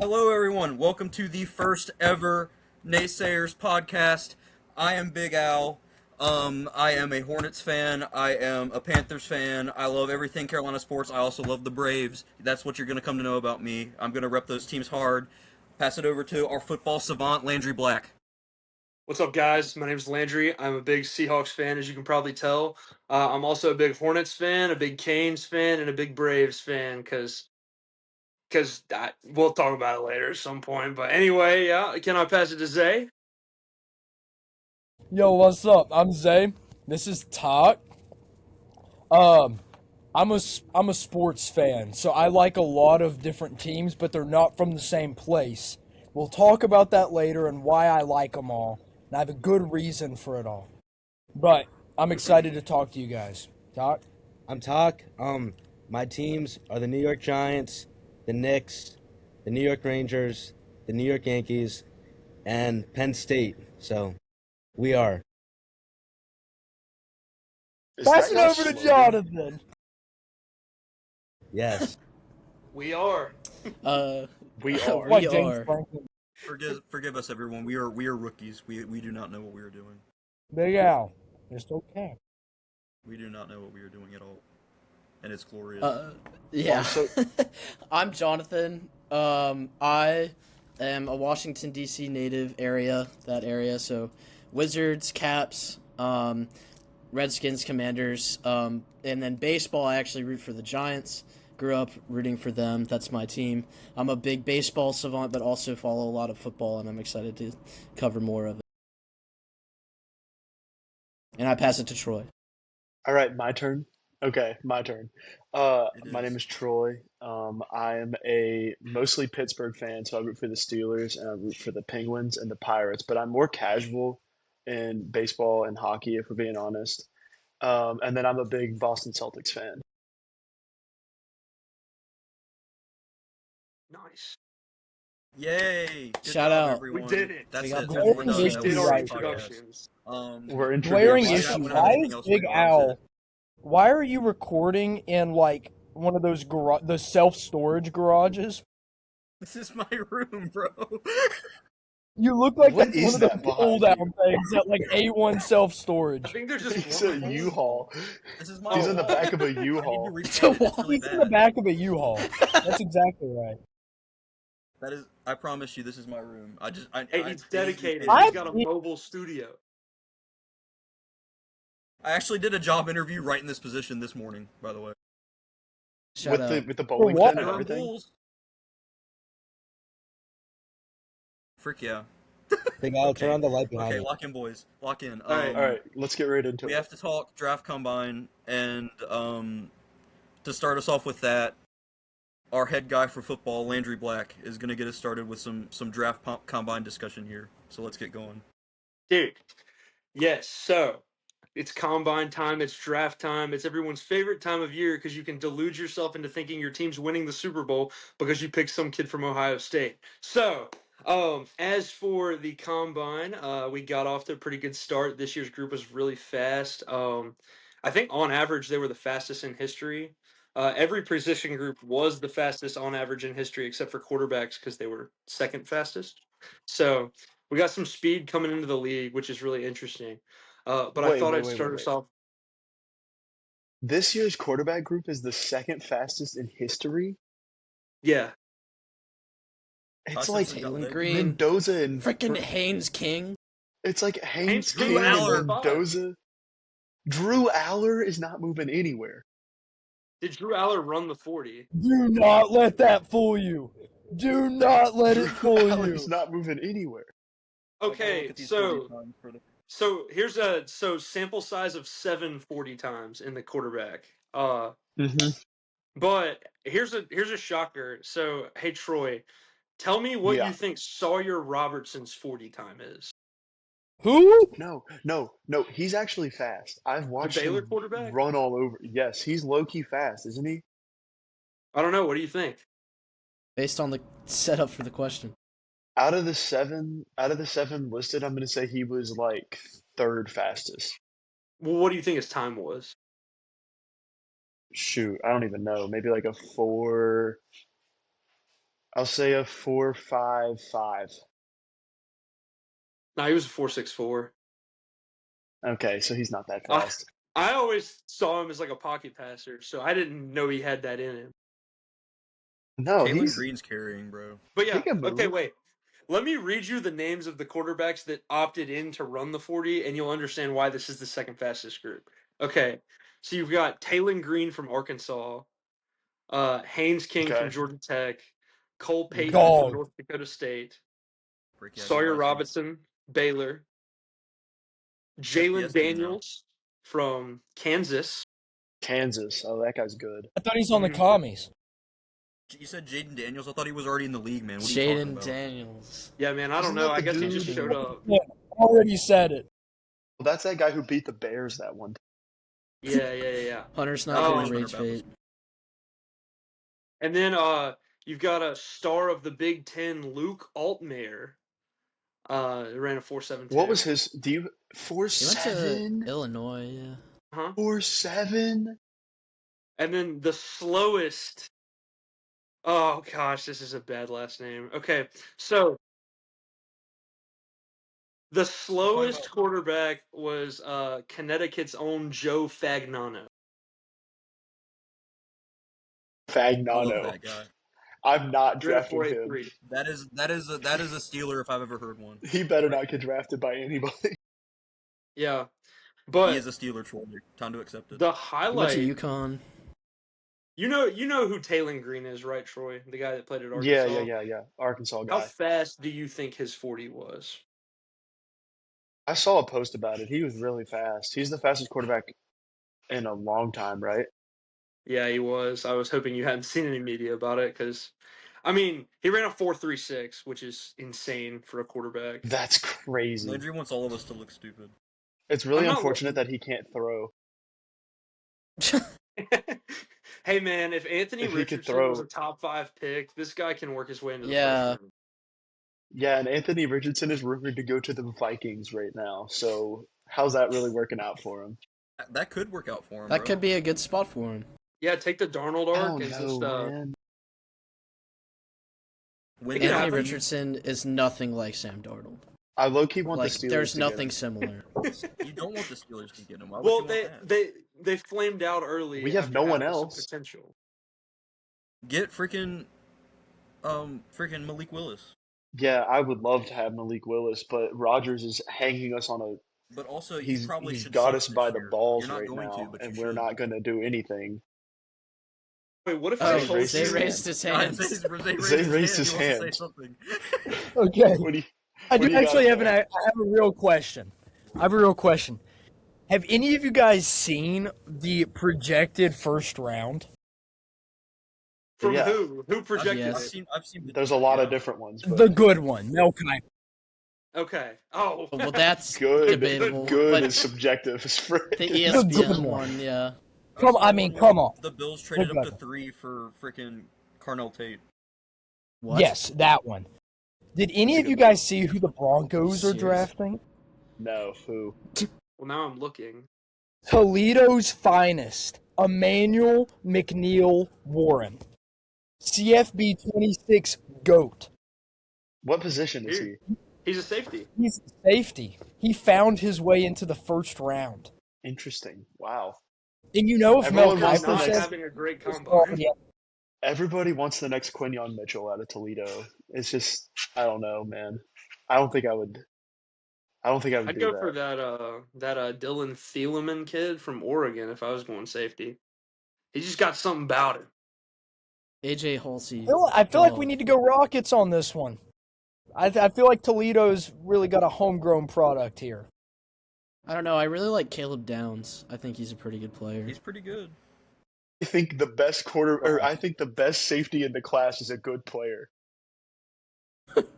Hello, everyone. Welcome to the first ever Naysayers podcast. I am Big Al. I am a Hornets fan. I am a Panthers fan. I love everything Carolina sports. I also love the Braves. That's what you're going to come to know about me. I'm going to rep those teams hard. Pass it over to our football savant, Landry Black. What's up, guys? My name is Landry. I'm a big Seahawks fan, as you can probably tell. I'm also a big Hornets fan, a big Canes fan, and a big Braves fan because we'll talk about it later at some point. But anyway, yeah, can I pass it to Zay? Yo, what's up? I'm Zay. This is Talk. Um, I'm a sports fan, so I like a lot of different teams, but they're not from the same place. We'll talk about that later and why I like them all, and I have a good reason for it all. But I'm excited to talk to you guys. Talk. I'm Talk. My teams are the New York Giants, the Knicks, the New York Rangers, the New York Yankees, and Penn State. So we are. Pass it over to Jonathan. Yes. We are. We are. Like We James are. Franklin. Forgive us, everyone. We are rookies. We do not know what we are doing. Big Al. Just okay. We do not know what we are doing at all, and it's glorious. Yeah. so- I'm Jonathan. I am a Washington D.C. native that area. So, Wizards, Caps, Redskins, Commanders, and then baseball. I actually root for the Giants. Grew up rooting for them. That's my team. I'm a big baseball savant, but also follow a lot of football, and I'm excited to cover more of it. And I pass it to Troy. All right, my turn. Okay, my turn. My name is. is Troy. I am a mostly Pittsburgh fan, so I root for the Steelers and I root for the Penguins and the Pirates, but I'm more casual in baseball and hockey, if we're being honest. And then I'm a big Boston Celtics fan. Nice. Yay! Good Shout job, out. everyone. We did it. That's We got it. the We're done. We issue, did That was our the guys. podcast. introductions. We're Glaring introduced. issue. we don't have Why anything is else Big going on Al? Why are you recording in like one of those the self-storage garages? This is my room, bro. You look like What that's is one of that the behind pull-down you? things at like A1 I self-storage. think they're just It's a waterfalls. U-Haul. This is my He's in the wall. back of a I need to U-Haul. repaint it. It's really He's in the bad. back of a U-Haul. That's exactly right. That is. I promise you, this is my room. Hey, he's dedicated. I- He's got a mobile studio. I actually did a job interview right in this position this morning, by the way. Shout With out. the bowling what? pin and Durham everything. Bulls. Frick yeah. Big Al, turn Okay. on the light behind Okay, you. lock in, boys. Lock in. All right, All right, let's get right into We it. have to talk draft combine, and to start us off with that, our head guy for football, Landry Black, is going to get us started with some draft combine discussion here. So let's get going. dude. Yes, so it's combine time, it's draft time, it's everyone's favorite time of year because you can delude yourself into thinking your team's winning the Super Bowl because you picked some kid from Ohio State. So, as for the combine, we got off to a pretty good start. This year's group was really fast. I think on average they were the fastest in history. Every position group was the fastest on average in history, except for quarterbacks because they were second fastest. So we got some speed coming into the league, which is really interesting. But I Wait, thought wait, I'd wait, start wait, us wait. off. This year's quarterback group is the second fastest in history. Yeah, It's Hutchinson like got Jalen lit. Green. Mendoza and Freaking Haynes King. it's like Haynes Drew King and Aller. Mendoza. Drew Aller is not moving anywhere. did Drew Aller run the 40? Do not let that fool you. Do not let it Drew fool Aller's you. not moving anywhere. I gotta Okay, look at these 40 so times for the- here's a sample size of 740 times in the quarterback. But here's a shocker. So hey Troy, tell me what Yeah. you think Sawyer Robertson's 40 time is. Who? No. He's actually fast. I've watched Baylor him quarterback? run all over. Yes, he's low key fast, isn't he? I don't know. What do you think? Based on the setup for the question. Out of the seven listed, I'm gonna say he was like third fastest. Well, what do you think his time was? Shoot, I don't even know. Maybe like a 4. I'll say a 4.55. No, he was a 4.64. Okay, so he's not that I, fast. I always saw him as like a pocket passer, so I didn't know he had that in him. No, Kalen Green's carrying, bro. But he yeah, can okay, move. wait. Let me read you the names of the quarterbacks that opted in to run the 40, and you'll understand why this is the second fastest group. Okay, so you've got Taylon Green from Arkansas, Haynes King from Okay. Georgia Tech, Cole Payton from Dog. North Dakota State, Freak yeah, Sawyer goodbye, Steve. Robinson, Baylor, Jalen FBS team now. Daniels from Kansas. Kansas. Oh, that guy's good. I thought he's on the Mhm. commies. You said Jaden Daniels. I thought he was already in the league, man. What are you talking Jaden about? Daniels. Yeah, man, I don't Isn't know. that I the guess he dude just who- showed up. Yeah, already said it. Well, that's that guy who beat the Bears that one time. Yeah. Hunter's Oh, not Hunter gonna rage Baptist. bait. And then you've got a star of the Big Ten, Luke Altmaier. Ran a 4.72. What was his? Do you He went 4.7? to Illinois. Yeah. Huh? 4.7? And then the slowest. Oh gosh, this is a bad last name. Okay, so the slowest quarterback was Connecticut's own Joe Fagnano. I love Fagnano. that guy. I'm not Ran a drafting him. 4.83. That is a Steeler if I've ever heard one. He better not get drafted by anybody. Yeah, He but is a Steeler troll. Time to accept it. the He went highlight. to UConn. You know who Taylon Green is, right, Troy? The guy that played at Yeah, Arkansas. Arkansas How guy. fast do you think his 40 was? I saw a post about it. He was really fast. He's the fastest quarterback in a long time, right? Yeah, he was. I was hoping you hadn't seen any media about it because, I mean, he ran a 4.36, which is insane for a quarterback. That's crazy. Landry wants all of us to look stupid. It's really I'm not unfortunate looking- that he can't throw. Hey man, if Anthony If he could Richardson throw- was a top 5 pick, this guy can work his way into the Yeah. first round. Yeah, and Anthony Richardson is rumored to go to the Vikings right now. So how's that really working out for him? That could work out for him. That bro. could be a good spot for him. Yeah, take the Darnold I arc don't and know, just man. When It can that Anthony happen. happens, Richardson is nothing like Sam Darnold. I low-key want Like the Steelers there's to get nothing him. similar. you don't want the Steelers to get him. Why would Well, you want that? they flamed out early. We have after no one having some else. potential. Get freaking Malik Willis. Yeah, I would love to have Malik Willis, but Rodgers is hanging us on a. But also, you He's probably he's should got suck us this by the year. balls You're not right going now, to, but and you we're should. not going to do anything. Wait, what if Oh, I Zay told raised Zay his you? hand. raised his God, hands. Zay raised his He wants to say hand. something. Okay. What do you? I what do do you actually got have there? I have a real question. Have any of you guys seen the projected first round? From Yeah. who? Who projected Yes. it? I've seen. There's a lot yeah. of different ones, but The good one, Mel Kiper. Okay. Oh. Well, that's good. debatable. Good But is subjective as frick. the good ESPN one. one, yeah. Come on. The Bills traded Good up to one. 3 for freaking Carnell Tate. What? Yes, that one. Did any That's a of you good one. guys see who the Broncos are Serious? drafting? No, who? Well, now I'm looking. Toledo's finest, Emmanuel McNeil Warren. CFB 26 GOAT. What position is he? He's a safety. He's safety. He found his way into the first round. Interesting. Wow. And you know if Mel Everyone wants For the Kiper not next- says, having a great oh, combine. yeah, Everybody wants the next Quinyon Mitchell out of Toledo. It's just, I don't know, man. I don't think I would. I don't think I would I'd do go for that. that Dylan Thieleman kid from Oregon if I was going safety. He just got something about it. AJ Halsey. I feel like we need to go Rockets on this one. I feel like Toledo's really got a homegrown product here. I don't know. I really like Caleb Downs. I think he's a pretty good player. He's pretty good. I think the best I think the best safety in the class is a good player.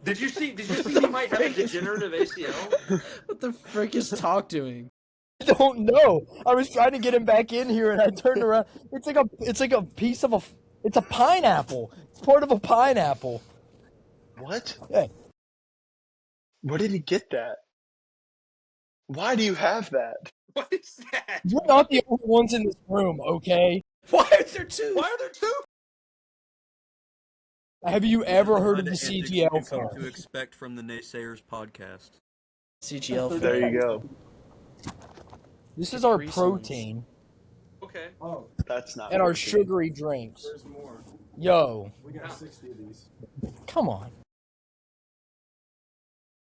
Did you see he might have a degenerative ACL? What the frick is Talk doing? I don't know. I was trying to get him back in here, and I turned around. It's like a piece of it's a pineapple. It's part of a pineapple. What? Hey. Where did he get that? Why do you have that? What is that? You're not the only ones in this room, okay? Why are there two? Why are there two? Have you These ever are heard of the antics you CGL can come to fair? expect from the Naysayers podcast. CGL There fair. you go. This is our Capri Suns. protein Okay. That's not and our protein. sugary drinks. There's more. Yo, We got Yeah. 60 of these. come on.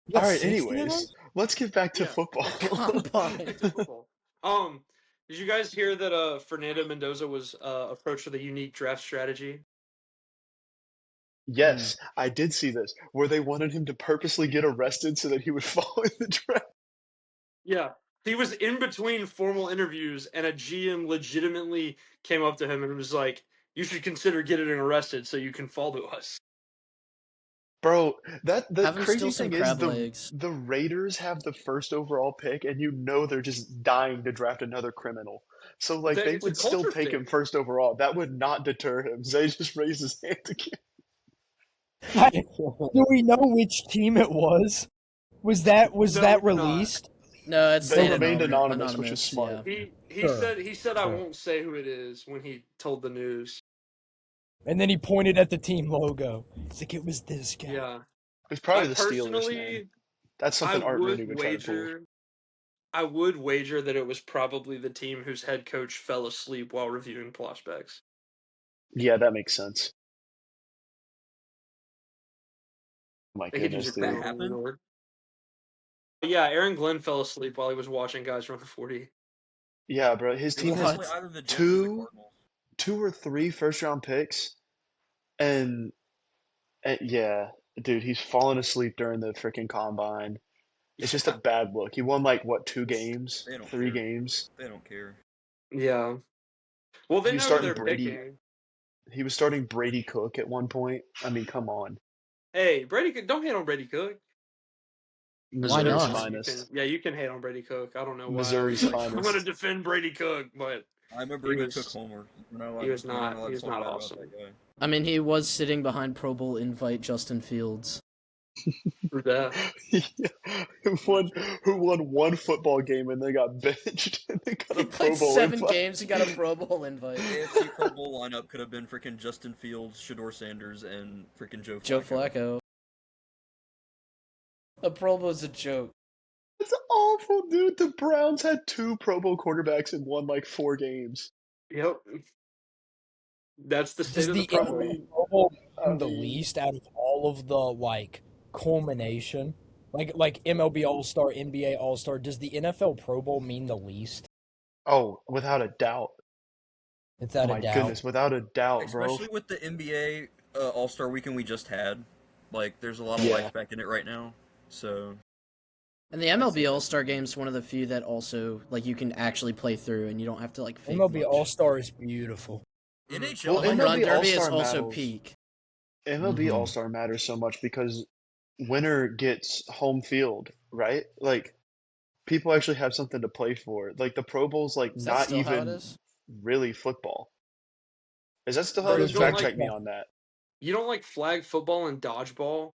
You All got right. 60 of Anyways, those? let's get back to Yeah. football. Combine. Back to football. Did you guys hear that Fernando Mendoza was approached with a unique draft strategy? Yes, I did see this, where they wanted him to purposely get arrested so that he would fall in the draft. Yeah. He was in between formal interviews, and a GM legitimately came up to him and was like, "You should consider getting arrested so you can fall to us." Bro, the Have him crazy steal some thing is crab legs. the Raiders have the first overall pick, and you know they're just dying to draft another criminal. So like they It's a would still culture take fit. him first overall. That would not deter him. Zay just raised his hand again. Do we know which team it was? Was that No, we do not. released? No, it's They stayed remained anonymous, anonymous, which is smart. Yeah. He Sure. said I Sure. won't say who it is when he told the news. And then he pointed at the team logo. It's like it was this guy. Yeah. It's probably I the Steelers, man. personally, That's I something Art Rooney would would try to pull. wager. I would wager that it was probably the team whose head coach fell asleep while reviewing prospects. Yeah, that makes sense. Oh my They could goodness, use it dude. that happened? happened? Yeah, Aaron Glenn fell asleep while he was watching guys run the 40. Yeah, bro. His It team was had probably either the Jets or the Cardinals. two or three first round picks, and yeah, dude, he's fallen asleep during the freaking combine. It's just a bad look. He won like what, 2 games, They don't 3 care. games. They don't care. Yeah. Well, they He was know who starting they're Brady. picking. He was starting Brady Cook at one point. I mean, come on. Hey, Brady Cook, don't hate on Brady Cook. Why Missouri's not? finest. You can hate on Brady Cook. I don't know why. Missouri's I'm going to finest. defend Brady Cook, but I'm a He Brady was- Cook homer. he was not awesome. That guy. I mean, he was sitting behind Pro Bowl invite Justin Fields. Yeah. Who won one football game and they got benched and they got He a Pro played Bowl 7 invite. games. He got a Pro Bowl invite. The AFC Pro Bowl lineup could have been freaking Justin Fields, Shador Sanders, and freaking Joe Flacco. Joe Flacco. The Pro Bowl's a joke. That's awful, dude. The Browns had 2 Pro Bowl quarterbacks and won like 4 games. Yep. That's the Does state of the the Pro NFL Bowl. Pro Bowl I mean the mean- least out of all of the like culmination? Like MLB All-Star, NBA All-Star, does the NFL Pro Bowl mean the least? Oh, without a doubt. Without My a doubt. goodness, without a doubt, bro. Especially with the NBA All-Star weekend we just had. Like, there's a lot of Yeah. life back in it right now. So, And the MLB All-Star Game's one of the few that also, like, you can actually play through and you don't have to, like, fake MLB much. All-Star is beautiful. NHL, Well, Home MLB Run Derby is All-Star also matters. peak. MLB Mhm. All-Star matters so much because winner gets home field, right? Like, people actually have something to play for. Like, the Pro Bowl's like Is that not still how it even is? really football. Is that still how Bro, it is? you don't Fact check like- me on that. You don't like flag football and dodgeball?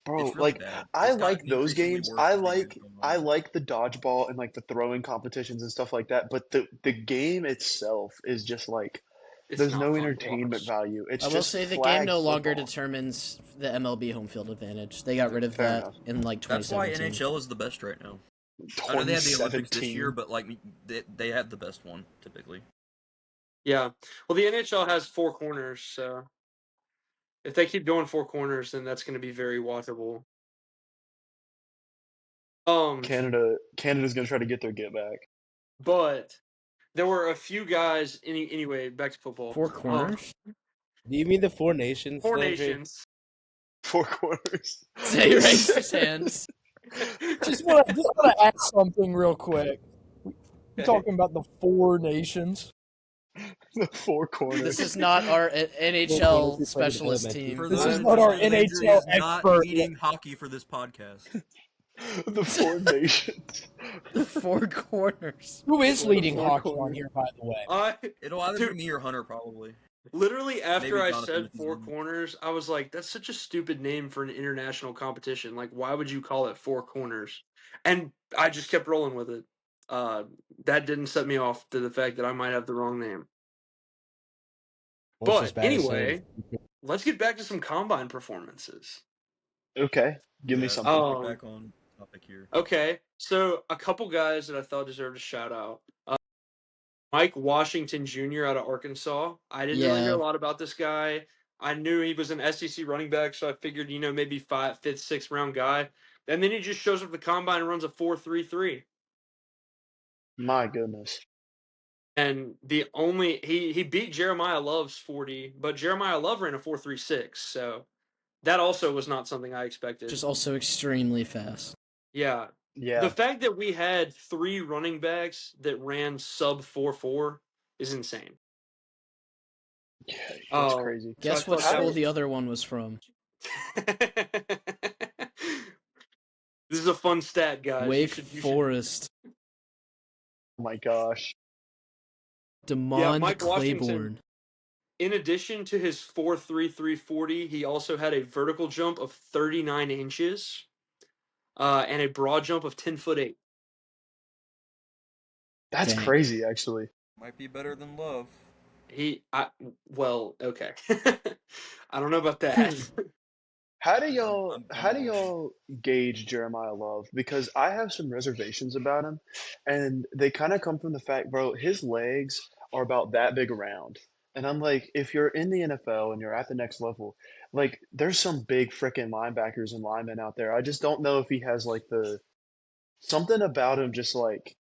Bro, it's really like bad. I It's gotten like those increasingly games. worse I as the years like go I on. like the dodgeball and like the throwing competitions and stuff like that, but the game itself is just like It's there's not no fun to entertainment watch. value. It's I will just say the game flag no longer football. determines the MLB home field advantage. They got rid of Fair that enough. in, like, That's why 2017. NHL is the best right now. I know they had the Olympics this 2017. year, but like they have the best one typically. Yeah. Well, the NHL has 4 corners, so if they keep doing 4 corners, then that's going to be very watchable. Canada's gonna try to get their get back. But there were a few guys. Anyway, back to football. 4 corners? Do you mean the 4 Nations? 4 Landry? nations. 4 quarters. He raised his hands. Just want to ask something real quick. We're talking about the 4 nations. The 4 corners. This is not our NHL specialist team. For This those is not our Landry NHL is not expert. eating hockey for this podcast. The 4 nations. The 4 corners. Who is leading Four hockey on corners. here, by the way? It'll either Dude. be me or Hunter probably. Literally after Maybe I Jonathan said if he's 4 in. corners, I was like, that's such a stupid name for an international competition. Like, why would you call it 4 corners? And I just kept rolling with it. That didn't set me off to the fact that I might have the wrong name. Almost But as bad as saying anyway, let's get back to some combine performances. Okay, give me Yeah, something. let's get back on topic here. Okay, so a couple guys that I thought deserved a shout out. Mike Washington Jr. out of Arkansas. I didn't really hear Yeah. a lot about this guy. I knew he was an SEC running back, so I figured, maybe fifth, sixth round guy. And then he just shows up at the combine and runs a 4.33. My goodness. And he beat Jeremiah Love's 40, but Jeremiah Love ran a 4.36, so that also was not something I expected. Just also extremely fast. Yeah. Yeah, The fact that we had 3 running backs that ran sub 4.4 is insane. yeah, that's Oh, crazy. so I Guess what thought that school was- the other one was from? This is a fun stat, guys. Wake you should... Forest. Oh my gosh. Demond Mike Washington. Claiborne. In addition to his 4.33 40, he also had a vertical jump of 39 inches and a broad jump of 10'8". That's Dang. crazy, actually. Might be better than Love. Okay. I don't know about that. How do I'm y'all gauge Jeremiah Love? Because I have some reservations about him, and they kind of come from the fact, bro, his legs are about that big around. And I'm like, if you're in the NFL and you're at the next level, like there's some big freaking linebackers and linemen out there. I just don't know if he has like the something about him just like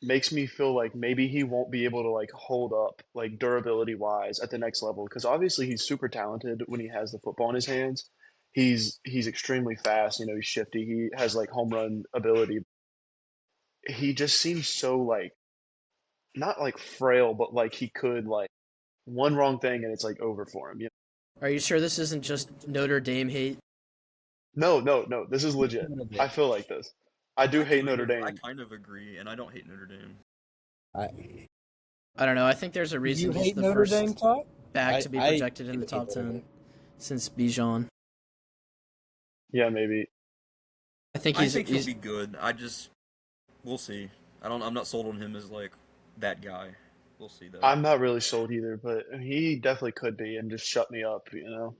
makes me feel like maybe he won't be able to like hold up like durability wise at the next level because obviously he's super talented when he has the football in his hands. He's extremely fast, he's shifty. He has like home run ability. He just seems so like not like frail, but like he could like one wrong thing and it's like over for him. Are you sure this isn't just Notre Dame hate? No. This is legit. I feel like this. I do hate Notre Dame. I kind of agree, and I don't hate Notre Dame. I don't know. I think there's a Do reason you he's hate the Notre first Dame, Todd? back to be I projected in the hate top Notre 10 Dame. since Bijan. Yeah, maybe. I think I he's think he'll be good. We'll see. I'm not sold on him as like that guy. We'll see though. I'm not really sold either, but he definitely could be and just shut me up.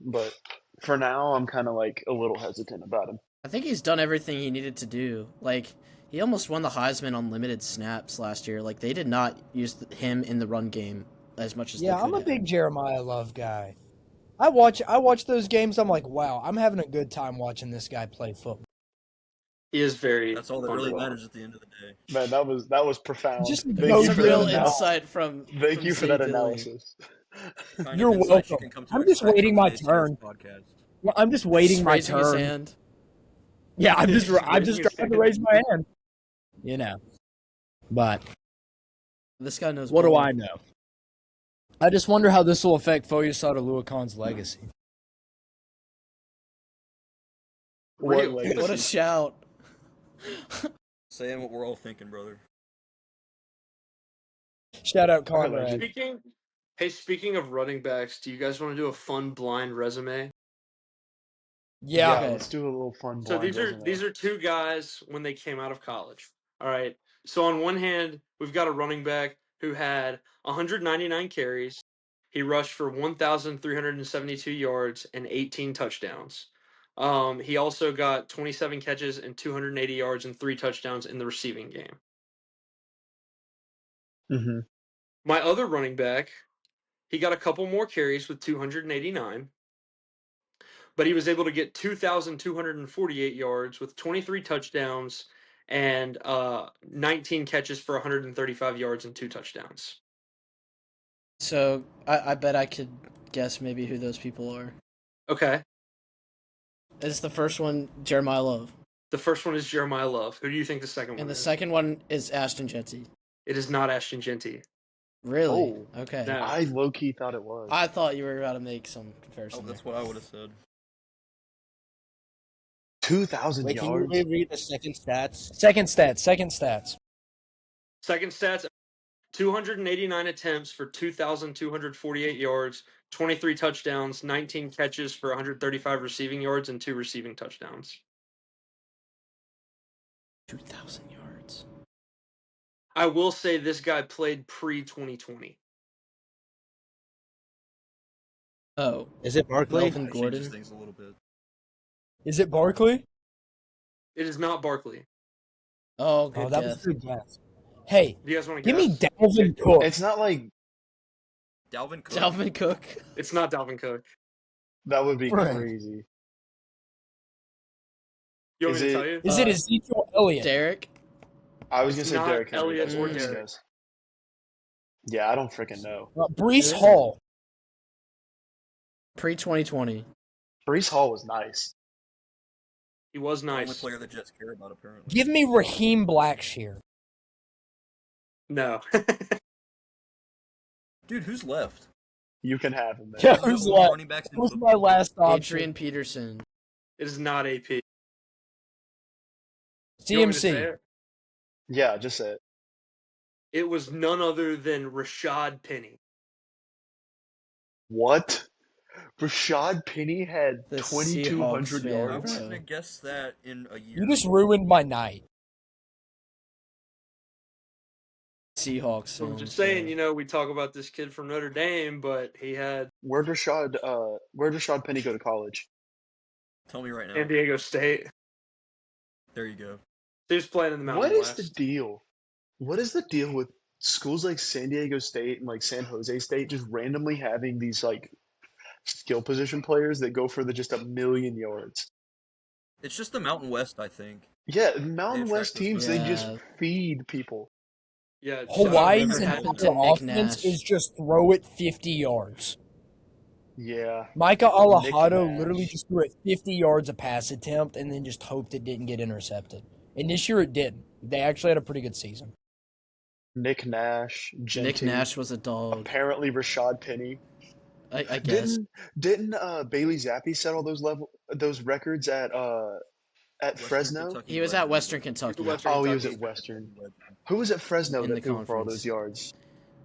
But for now, I'm kind of like a little hesitant about him. I think he's done everything he needed to do. Like, he almost won the Heisman on limited snaps last year. Like, they did not use him in the run game as much as they Yeah, could I'm a have. big Jeremiah Love guy. I watch those games. I'm like, wow, I'm having a good time watching this guy play football. He is very That's all that fun to really watch. matters at the end of the day. Man, that was profound. Just Thank no you Some for real that analysis. insight from Thank you for that Zay Dilly. analysis. Kind You're of insight you welcome. can come to I'm just expect waiting from my the Naysayers turn. Podcast. Well, I'm just waiting Just my raising his turn. hand. Yeah, I'm He's just raising his trying to hand. raise my hand. But This guy knows what do ball. I know? I just wonder how this will affect Foyesade Luakan's legacy. What What legacy? What a shout. Saying what we're all thinking, brother. Shout out I like Conrad. Speaking of running backs, do you guys want to do a fun blind resume? Yeah. Okay. Let's do a little fun So blind these are resume. these are 2 guys when they came out of college. All right. So on one hand, we've got a running back who had 199 carries. He rushed for 1,372 yards and 18 touchdowns. He also got 27 catches and 280 yards and 3 touchdowns in the receiving game. Mm-hmm. My other running back, he got a couple more carries with 289, but he was able to get 2,248 yards with 23 touchdowns and 19 catches for 135 yards and 2 touchdowns. So, I bet I could guess maybe who those people are. Okay. Is the first one Jeremiah Love? The first one is Jeremiah Love. Who do you think the second one And the is? second one is Ashton Jetty. It is not Ashton Genty. Really? Oh. Okay. No. I low key thought it was. I thought you were about to make some Oh, comparison that's there. what I would have said. 2,000 Wait, can you yards. reread the second stats? Second stats. Second stats, 289 attempts for 2,248 yards, 23 touchdowns, 19 catches for 135 receiving yards, and 2 receiving touchdowns. 2,000 yards. I will say this guy played pre-2020. Oh, Is it Barkley? Melvin That changes Gordon. things a little bit. Is it Barkley? It is not Barkley. Oh, good Oh, that was guess. a good guess. Hey, Do you guys want to give me guess? Dalvin Cook. It's not like Dalvin Cook. Dalvin Cook. It's not Dalvin Cook. that would be Frank. crazy. You want Is me to it- tell you? Is it Ezekiel Elliott? Derek? I was It's gonna say not Derrick Henry. Elliott That's or my Derrick. guess. Yeah, I don't freaking know. Brees is it? Hall. Pre-2020. Brees Hall was nice. He was The only nice. player the Jets care about, apparently. Give me Raheem Blackshear. No. Dude, who's left? You can have him, man. Yeah, There's who's no more left? running backs in Who's football. my last option? Adrian Peterson. It is not AP. You want me to say CMC. it? Yeah, just say it. It was none other than Rashad Penny. What? Rashad Penny had The 2,200 Seahawks fan. I yards. wouldn't have guessed that in a year. You just ruined my night. Seahawks. I'm fans, just saying, yeah. you know, we talk about this kid from Notre Dame, but he had Where'd Rashad Penny go to college? Tell me right now. San Diego State. There you go. He was playing in the Mountain What is West. the deal? What is the deal with schools like San Diego State and like San Jose State just randomly having these like skill position players that go for just 1,000,000 yards? It's just the Mountain West, I think. Yeah, Mountain attract West those teams, guys. they just Yeah. feed people. Yeah, Hawaii's Josh, Whatever entire happened to Nick offense Nash? is just throw it 50 yards. Yeah. Micah Alejado Nash. literally just threw it 50 yards a pass attempt and then just hoped it didn't get intercepted. And this year it did. They actually had a pretty good season. Nick Nash, Nick Genty, Nash was a dog. apparently Rashad Penny. I guess. Didn't Bailey Zappi set all those records at Western Fresno? Kentucky He was legend. at Western Kentucky. Western Oh, he was Kentucky. at Western. Who was at Fresno In that the threw for all conference. those yards? Is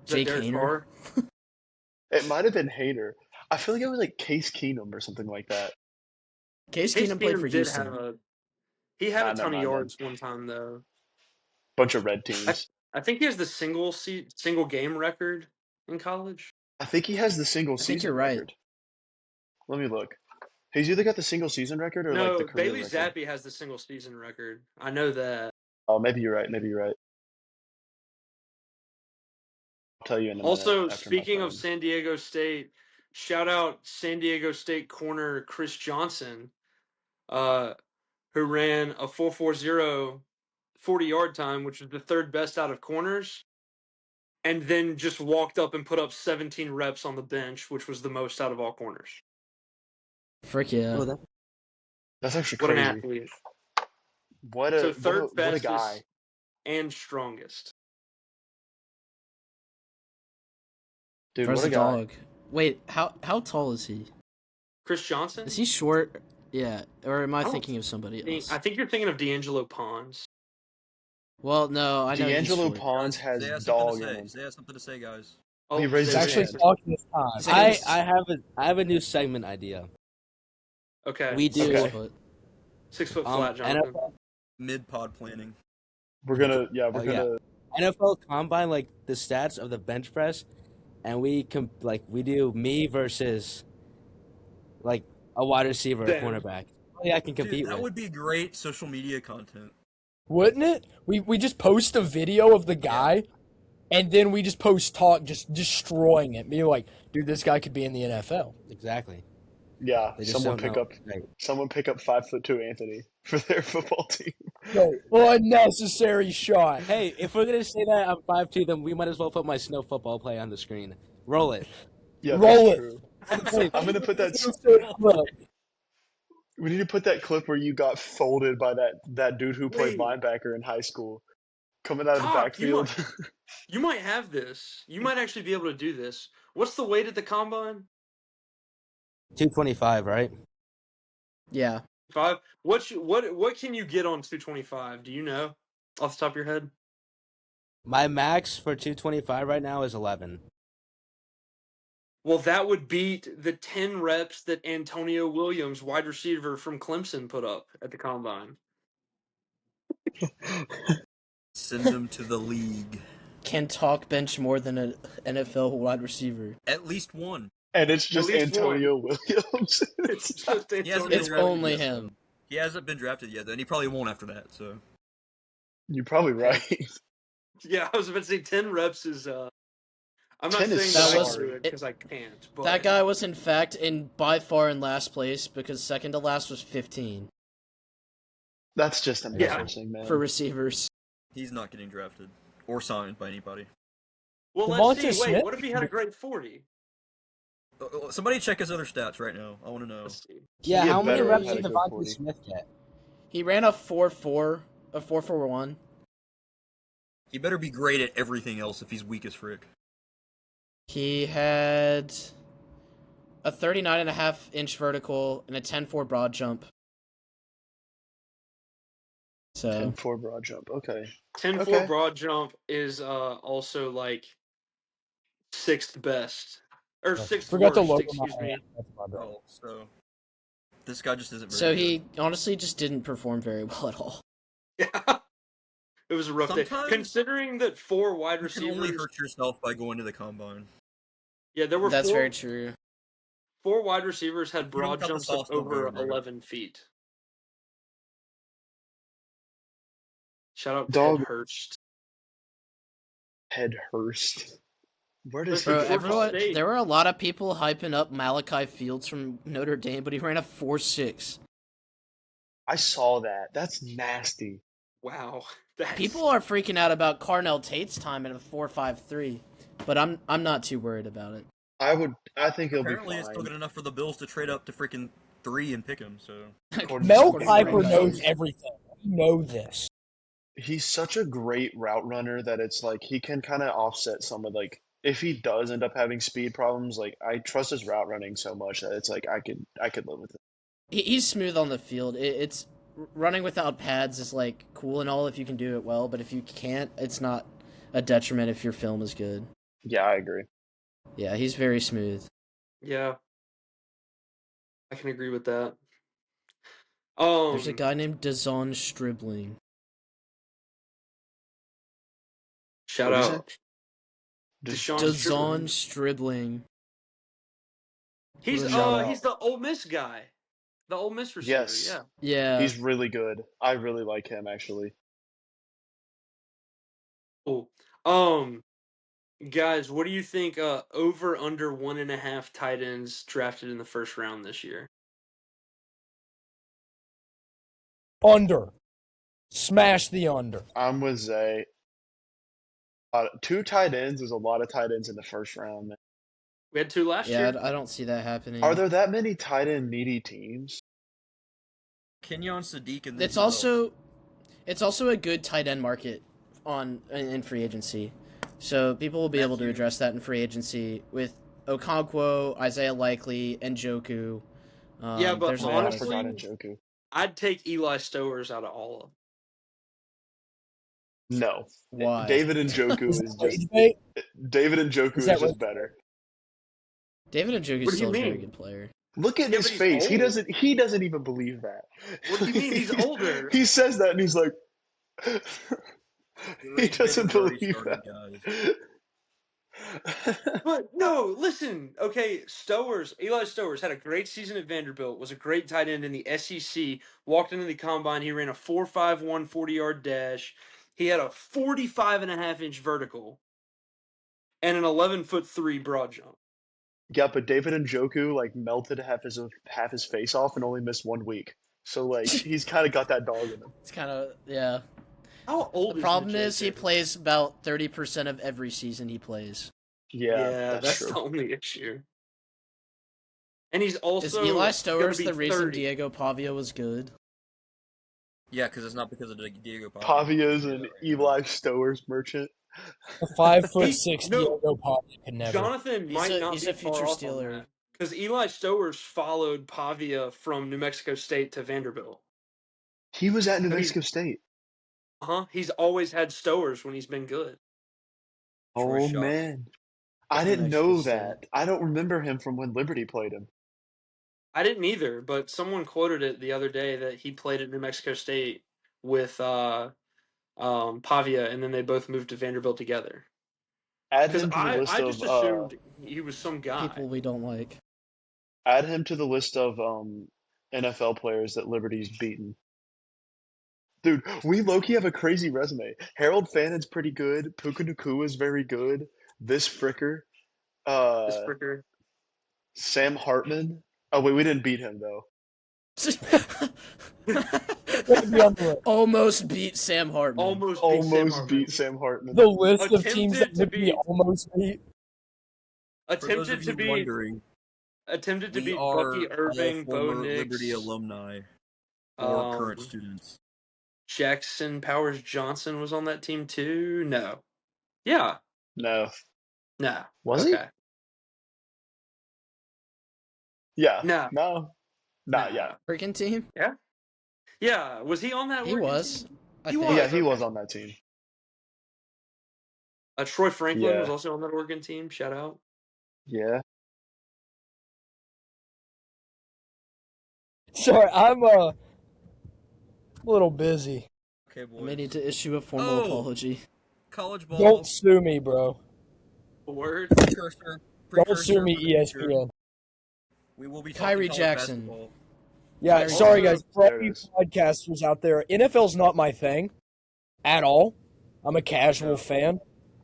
that Jake Derek Hayner. Carr? It might have been Hayner. I feel like it was like Case Keenum or something like that. Case Case Keenum played for Keenum did Houston. have he had a Never ton of mind then. yards one time though. Bunch of red teams. I think he has the single game record in college. I think he has the single I think season you're right. record. Let me look. He's either got the single season record or No, like the career Bailey record. Zappi has the single season record. I know that. Oh, maybe you're right. Maybe you're right. I'll tell you in a minute. Also, after my speaking of phone. San Diego State, shout out San Diego State corner Chris Johnson, who ran a 4.40 40-yard time, which was the third best out of corners, and then just walked up and put up 17 reps on the bench, which was the most out of all corners. Frick yeah. Oh, That's actually What an crazy. athlete. What So a third what a fastest guy. and strongest. Dude, First what a guy. dog. Wait, how tall is he? Chris Johnson? Is he short? Yeah. Or am I don't thinking of somebody else? I think you're thinking of D'Angelo Pons. Well, no, I know he's D'Angelo short. Pons has They have dog something in to say. him. They have something to say, guys. Oh, He raised It's his actually hand. talking this time. He's like- I have a new segment idea. okay. We do 6 foot. 6 foot flat, Jonathan. Mid pod planning. We're gonna NFL Combine, like the stats of the bench press, and we do me versus like a wide receiver, a Damn. cornerback. Only I can Dude, compete that with. would be great social media content. Wouldn't it? We just post a video of the guy, and then we just post talk just destroying it. Be like, dude, this guy could be in the NFL. Exactly. yeah. They just Someone don't pick know. up Right. 5'2" Anthony for their football team. No, unnecessary shot. Hey, if we're gonna say that I'm 5'2", then we might as well put my snow football play on the screen. Roll it. Yeah, Roll that's it. true. I'm gonna put that. We need to put that clip where you got folded by that dude who played Wait. linebacker in high school, coming out of the Talk, you backfield. You might have this. You might actually be able to do this. What's the weight at the combine? 225, right? Yeah. 5. What can you get on 225? Do you know off the top of your head? My max for 225 right now is 11. Well, that would beat the 10 reps that Antonio Williams, wide receiver from Clemson, put up at the combine. Send them to the league. Can talk bench more than an NFL wide receiver. At least one. And it's At just least one. Antonio Williams. It's just He hasn't Antonio. been It's drafted only yet, him. though. He hasn't been drafted yet, and he probably won't after that. So You're probably right. Yeah, I was about to say 10 reps is. I'm not 10 is saying that I can sorry. do it because I can't. But That guy was in fact by far in last place because second to last was 15 That's just embarrassing, man. for receivers. he's not getting drafted or signed by anybody. Well, let's Devonta see. Wait, Smith? what if he had a great 40? Somebody check his other stats right now. I want to know. Let's see. Yeah, He how many better reps have did had a good Devonta 40. Smith get? He ran a 4.4, a 4.41. He better be great at everything else if he's weak as frick. He had a 39.5-inch vertical and a 10.4 broad jump. So 10-4 broad jump. Okay. 10-4 Okay. broad jump is also like 6th best. Or 6th Forgot to worst, lower excuse my me. hand. That's my bad. Oh, so this guy just isn't very so good. he honestly just didn't perform very well at all. Yeah. It was a rough day. Sometimes Considering that 4 wide You can only receivers. hurt yourself by going to the combine. Yeah, there were That's 4, very true. 4 wide receivers had You don't broad got the jumps of sauce, don't over go there. 11 feet. Shout out Dog. Ted Hurst. Ted Hurst. Where does Listen, he Bro, go? Georgia everyone, State. there were a lot of people hyping up Malachi Fields from Notre Dame, but he ran a 4.6. I saw that. That's nasty. Wow. That's... People are freaking out about Carnell Tate's time at a 4.53, but I'm not too worried about it. I think he'll Apparently, be it's still fine. good enough for the Bills to trade up to freaking 3 and pick him. So Mel According to Kiper Frank knows Dykes. everything. We know this. He's such a great route runner that it's like he can kind of offset some of like if he does end up having speed problems, like I trust his route running so much that it's like I could live with it. He's smooth on the field. It's running without pads is like cool and all if you can do it well, but if you can't, it's not a detriment if your film is good. Yeah, I agree. Yeah, he's very smooth. Yeah. I can agree with that. There's a guy named Dazon Stribling. Shout What'd you out. Deshaun Dazon Stribling. He's Shout he's the Ole Miss guy. The Ole Miss receiver, Yes. yeah. Yeah. He's really good. I really like him actually. Cool. Guys, what do you think over under 1.5 tight ends drafted in the first round this year? Under. Smash the under. I'm with Zay. 2 tight ends is a lot of tight ends in the first round. Man. We had 2 last Yeah, year. I don't see that happening. Are there that many tight end needy teams? Kenyon Sadiq and It's also a good tight end market in free agency. So people will be able to Matthew. address that in free agency with Okonkwo, Isaiah Likely, and Joku. Yeah, but there's a Man, lot I of honestly- forgot Njoku. I'd take Eli Stowers out of all of them. No. why. David Njoku is just Rage bait? David Njoku is that just what- better. David Njoku What do is you still a very mean? good player. Look at Yeah, his but he's face. old. He doesn't even believe that. What do you mean? He's older. He says that and he's like he doesn't believe started, that. guys. But no, listen. Okay, Eli Stowers had a great season at Vanderbilt, was a great tight end in the SEC, walked into the combine, he ran a 4.51 40-yard dash. He had a 45.5-inch vertical and an 11'3" broad jump. Yeah, but David Njoku like melted half his face off and only missed 1 week. So like he's kind of got that dog in him. It's kind of, yeah. How old The is problem is he Njoku? plays about 30% of every season he plays. Yeah, that's the true. only issue. And he's also Is Eli gonna Stowers be the reason 30. Diego Pavia was good? Yeah, because it's not because of Diego Pavia. Pavia's an Eli Stowers merchant. The 5'6" No. Diego Pavia could never. Jonathan might not he's be a far future off Steeler. because Eli Stowers followed Pavia from New Mexico State to Vanderbilt. He was at New So he's- Mexico State. He's always had Stowers when he's been good. Troy Oh Shock. man. I New didn't Mexico know State. that. I don't remember him from when Liberty played him. I didn't either, but someone quoted it the other day that he played at New Mexico State with Pavia, and then they both moved to Vanderbilt together. Add Because him to the list I of just assumed He was some guy. People we don't like. Add him to the list of NFL players that Liberty's beaten. Dude, we low-key have a crazy resume. Harold Fannon's pretty good. Puka Nakua is very good. This Fricker. This Uh, fricker. Sam Hartman. Oh, wait, we didn't beat him, though. What's the other one? Almost beat Sam Hartman. Almost beat Sam Almost Hartman. beat Sam Hartman. The list of teams that Attempted to would be beat- almost beat. For those Attempted of to you beat. wondering, Attempted to we beat are Bucky Irving, all Bo former Nix, Liberty alumni or current um, students. Jackson Powers Johnson was on that team too. No. Yeah. No. No. Was he? Okay. Yeah. No. No. Not yet. Freaking team? Yeah. Was he on that? He Oregon was. team? I He think. was. Yeah, he okay. was on that team. Troy Franklin Yeah. was also on that Oregon team. Shout out. Yeah. Sorry, I'm a little busy. Okay, I boys. may need to issue a formal Oh. apology. College ball. Don't sue me, bro. Word. Precursor. Don't sue me, for the future. ESPN. We will be Kyrie talking college Jackson. basketball. Yeah, Kyrie sorry Jackson. guys. For all There it you is. podcasters out there, NFL's not my thing at all. I'm a casual Yeah. fan,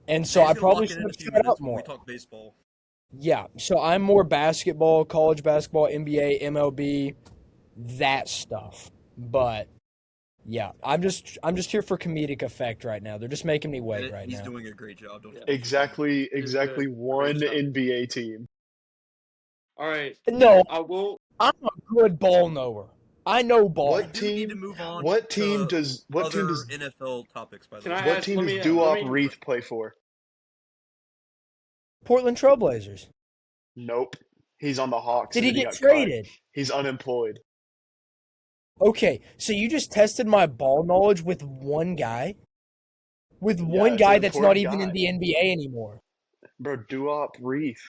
and so He's I gonna probably lock it should in a have few shut minutes up when more. we talk baseball. Yeah, so I'm more basketball, college basketball, NBA, MLB, that stuff. But yeah, I'm just here for comedic effect right now. They're just making me wait right He's now. doing a great job. Don't Yeah. get me Exactly one Great stuff. NBA team. All right. No, I will. I'm a good ball knower. I know ball. We What do need to team? move on What to team does? What team other does? NFL topics, by the Can way. I What ask- team let does me- Duop let me- Reith play for? Portland Trailblazers. Nope. He's on the Hawks. Did and he then get got cut. traded? He's unemployed. Okay, so you just tested my ball knowledge with one guy? With Yeah, one it's guy an that's not important even in guy. the NBA anymore. Bro, Duop Reith.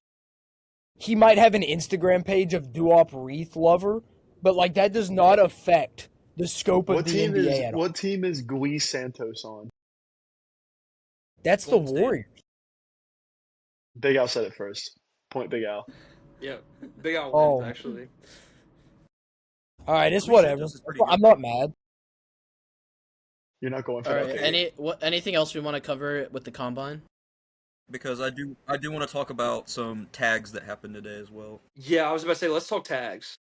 He might have an Instagram page of Duop Wreath Lover, but like that does not affect the scope of What the team NBA is? at all. What team is Gui Santos on? That's the Golden State. Warriors. Big Al said it first. Point Big Al. Yeah. Big Al Oh. wins actually. All right, it's Gui whatever. Santos is pretty I'm good. not mad. You're not going for All that. right. Okay. Anything else we want to cover with the combine? Because I do want to talk about some tags that happened today as well. Yeah, I was about to say let's talk tags.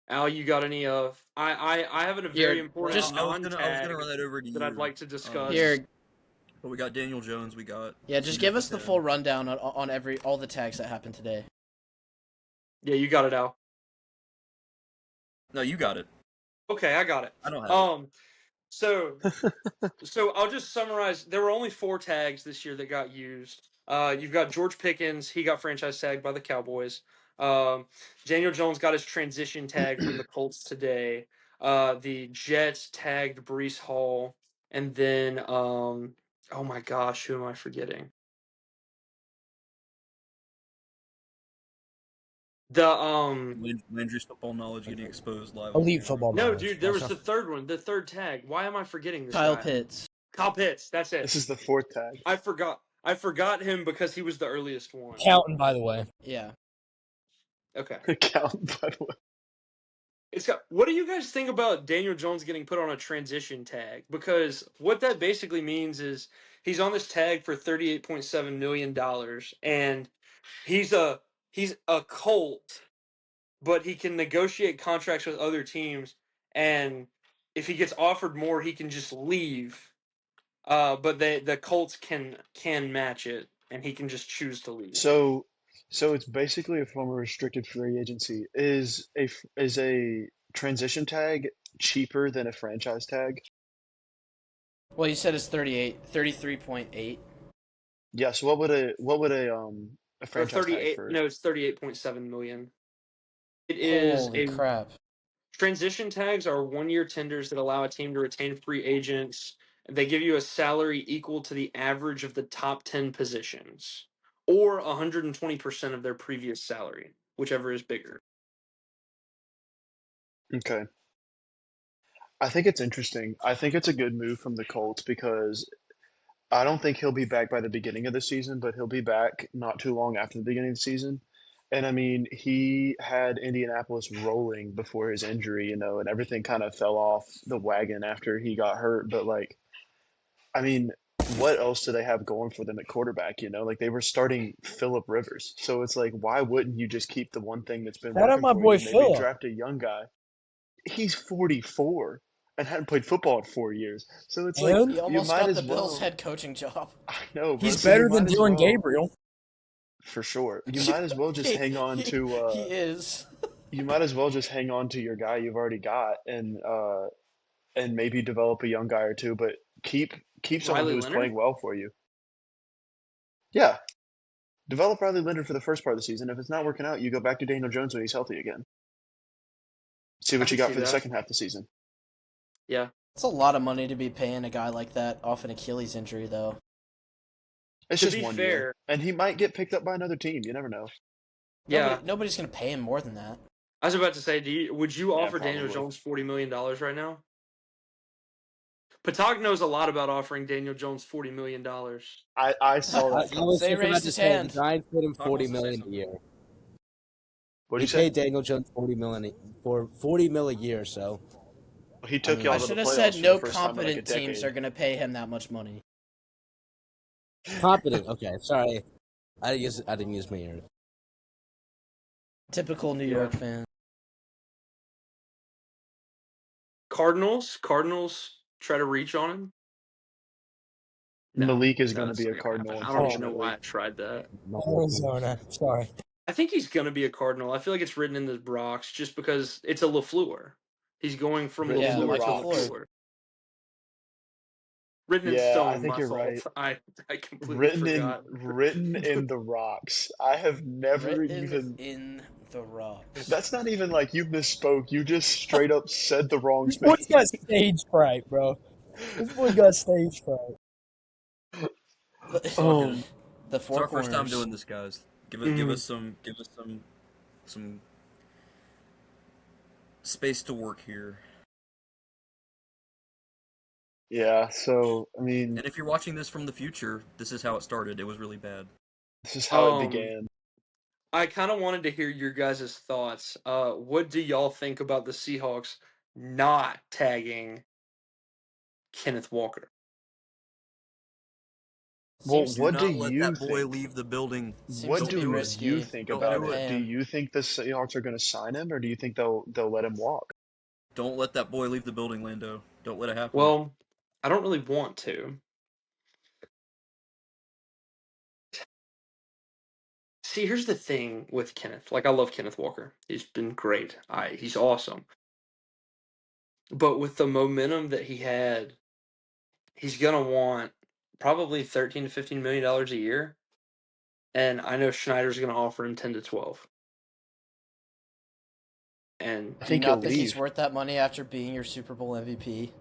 Al, you got any of? I have a very Here, important just- I was gonna non-tag run that over to you. that I'd like to discuss. Here, But we got Daniel Jones. We got. yeah, just give us the full rundown on all the tags that happened today. Yeah, you got it, Al. No, you got it. Okay, I got it. I don't have it. So I'll just summarize. There were only 4 tags this year that got used. You've got George Pickens. He got franchise tagged by the Cowboys. Daniel Jones got his transition tag from the Colts today. The Jets tagged Brees Hall, and then oh my gosh, who am I forgetting? The Landry's football knowledge getting exposed live. Elite on camera. football no, knowledge. dude, there was Also. the third one, the third tag. Why am I forgetting this Kyle guy? Pitts. Kyle Pitts. That's it. This is the 4th tag. I forgot him because he was the earliest one. Counting, by the way. Yeah. Okay. Count, by the way. What do you guys think about Daniel Jones getting put on a transition tag? Because what that basically means is he's on this tag for $38.7 million, and he's a Colt, but he can negotiate contracts with other teams, and if he gets offered more, he can just leave. But the Colts can match it, and he can just choose to leave. So it's basically a form of restricted free agency. Is a transition tag cheaper than a franchise tag? Well, you said it's 33.8. Yeah. So what would a Or franchise tag 38? for? No, it's 38.7 million. It is Holy crap. Transition tags are 1-year tenders that allow a team to retain free agents. They give you a salary equal to the average of the top 10 positions, or 120% of their previous salary, whichever is bigger. Okay. I think it's interesting. I think it's a good move from the Colts because I don't think he'll be back by the beginning of the season, but he'll be back not too long after the beginning of the season. And I mean, he had Indianapolis rolling before his injury, and everything kind of fell off the wagon after he got hurt. But like, I mean, what else do they have going for them at quarterback? Like they were starting Philip Rivers. So it's like, why wouldn't you just keep the one thing that's been Shout out working my for you? boy Maybe Philip. draft a young guy. He's 44 and hadn't played football in 4 years. So it's like And He you almost might got the as Bills well. head coaching job. I know, bro. he's So you better than might as Dylan well, Gabriel. for sure. You might as well just he, hang on he, to. he is. You might as well just hang on to your guy you've already got, and maybe develop a young guy or two, but keep someone Riley who is Leonard? playing well for you. Yeah, develop Riley Leonard for the first part of the season. If it's not working out, you go back to Daniel Jones when he's healthy again. See I what you could got see for the that. second half of the season. Yeah. It's a lot of money to be paying a guy like that off an Achilles injury, though. It's To just be 1 year, fair, and he might get picked up by another team. You never know. yeah. Nobody's gonna pay him more than that. I was about to say, would you Yeah, offer Daniel probably. Jones $40 million right now? Patak knows a lot about offering Daniel Jones $40 million. I saw I that was Zay just about raised to his say the hand. Giants paid him Todd 40 wants to say million a something. year. What do He you say? paid Daniel Jones 40 million for 40 mil a year. So He I took mean, y'all I to the should have playoffs said for no the first time in like a competent teams decade. are gonna pay him that much money. competent. Okay, sorry, I didn't use my ear. Typical New Yeah. York fan. Cardinals try to reach on him. No, Malik is going to that's be a not gonna Cardinal, happen. I don't even know unfortunately. why I tried that. Arizona. Sorry. I think he's gonna be a Cardinal. I feel like it's written in the rocks just because it's a LaFleur. He's going from Written in Yeah, the LaFleur Mike to rocks. LaFleur. LaFleur. Written in Yeah, I stone, think my you're fault. right. I completely forgot. Written in the rocks. I have never Written even. in the rocks. That's not even like you misspoke. You just straight up said the wrong This boy's thing. got stage fright, bro. This boy got stage fright. Suck it. The, the It's four our first time corners. doing this, guys. Give Mhm. us some space to work here. Yeah, so I mean, And if you're watching this from the future, this is how it started. It was really bad. this is how it Um, began. I kind of wanted to hear your guys' thoughts. What do y'all think about the Seahawks not tagging Kenneth Walker? Well, Seems Do what do not let you that boy think? leave the building. seems What to Don't be do do it. you risky. think Don't about do it? it. Do Him. you think the Seahawks are going to sign him, or do you think they'll let him walk? Don't let that boy leave the building, Lando. Don't let it happen. Well, I don't really want to. See, here's the thing with Kenneth. Like, I love Kenneth Walker. He's been great. He's awesome. But with the momentum that he had, he's gonna want probably 13 to 15 million dollars a year, and I know Schneider's gonna offer him 10 to 12. And I Do you think he'll not think he's leave. worth that money after being your Super Bowl MVP?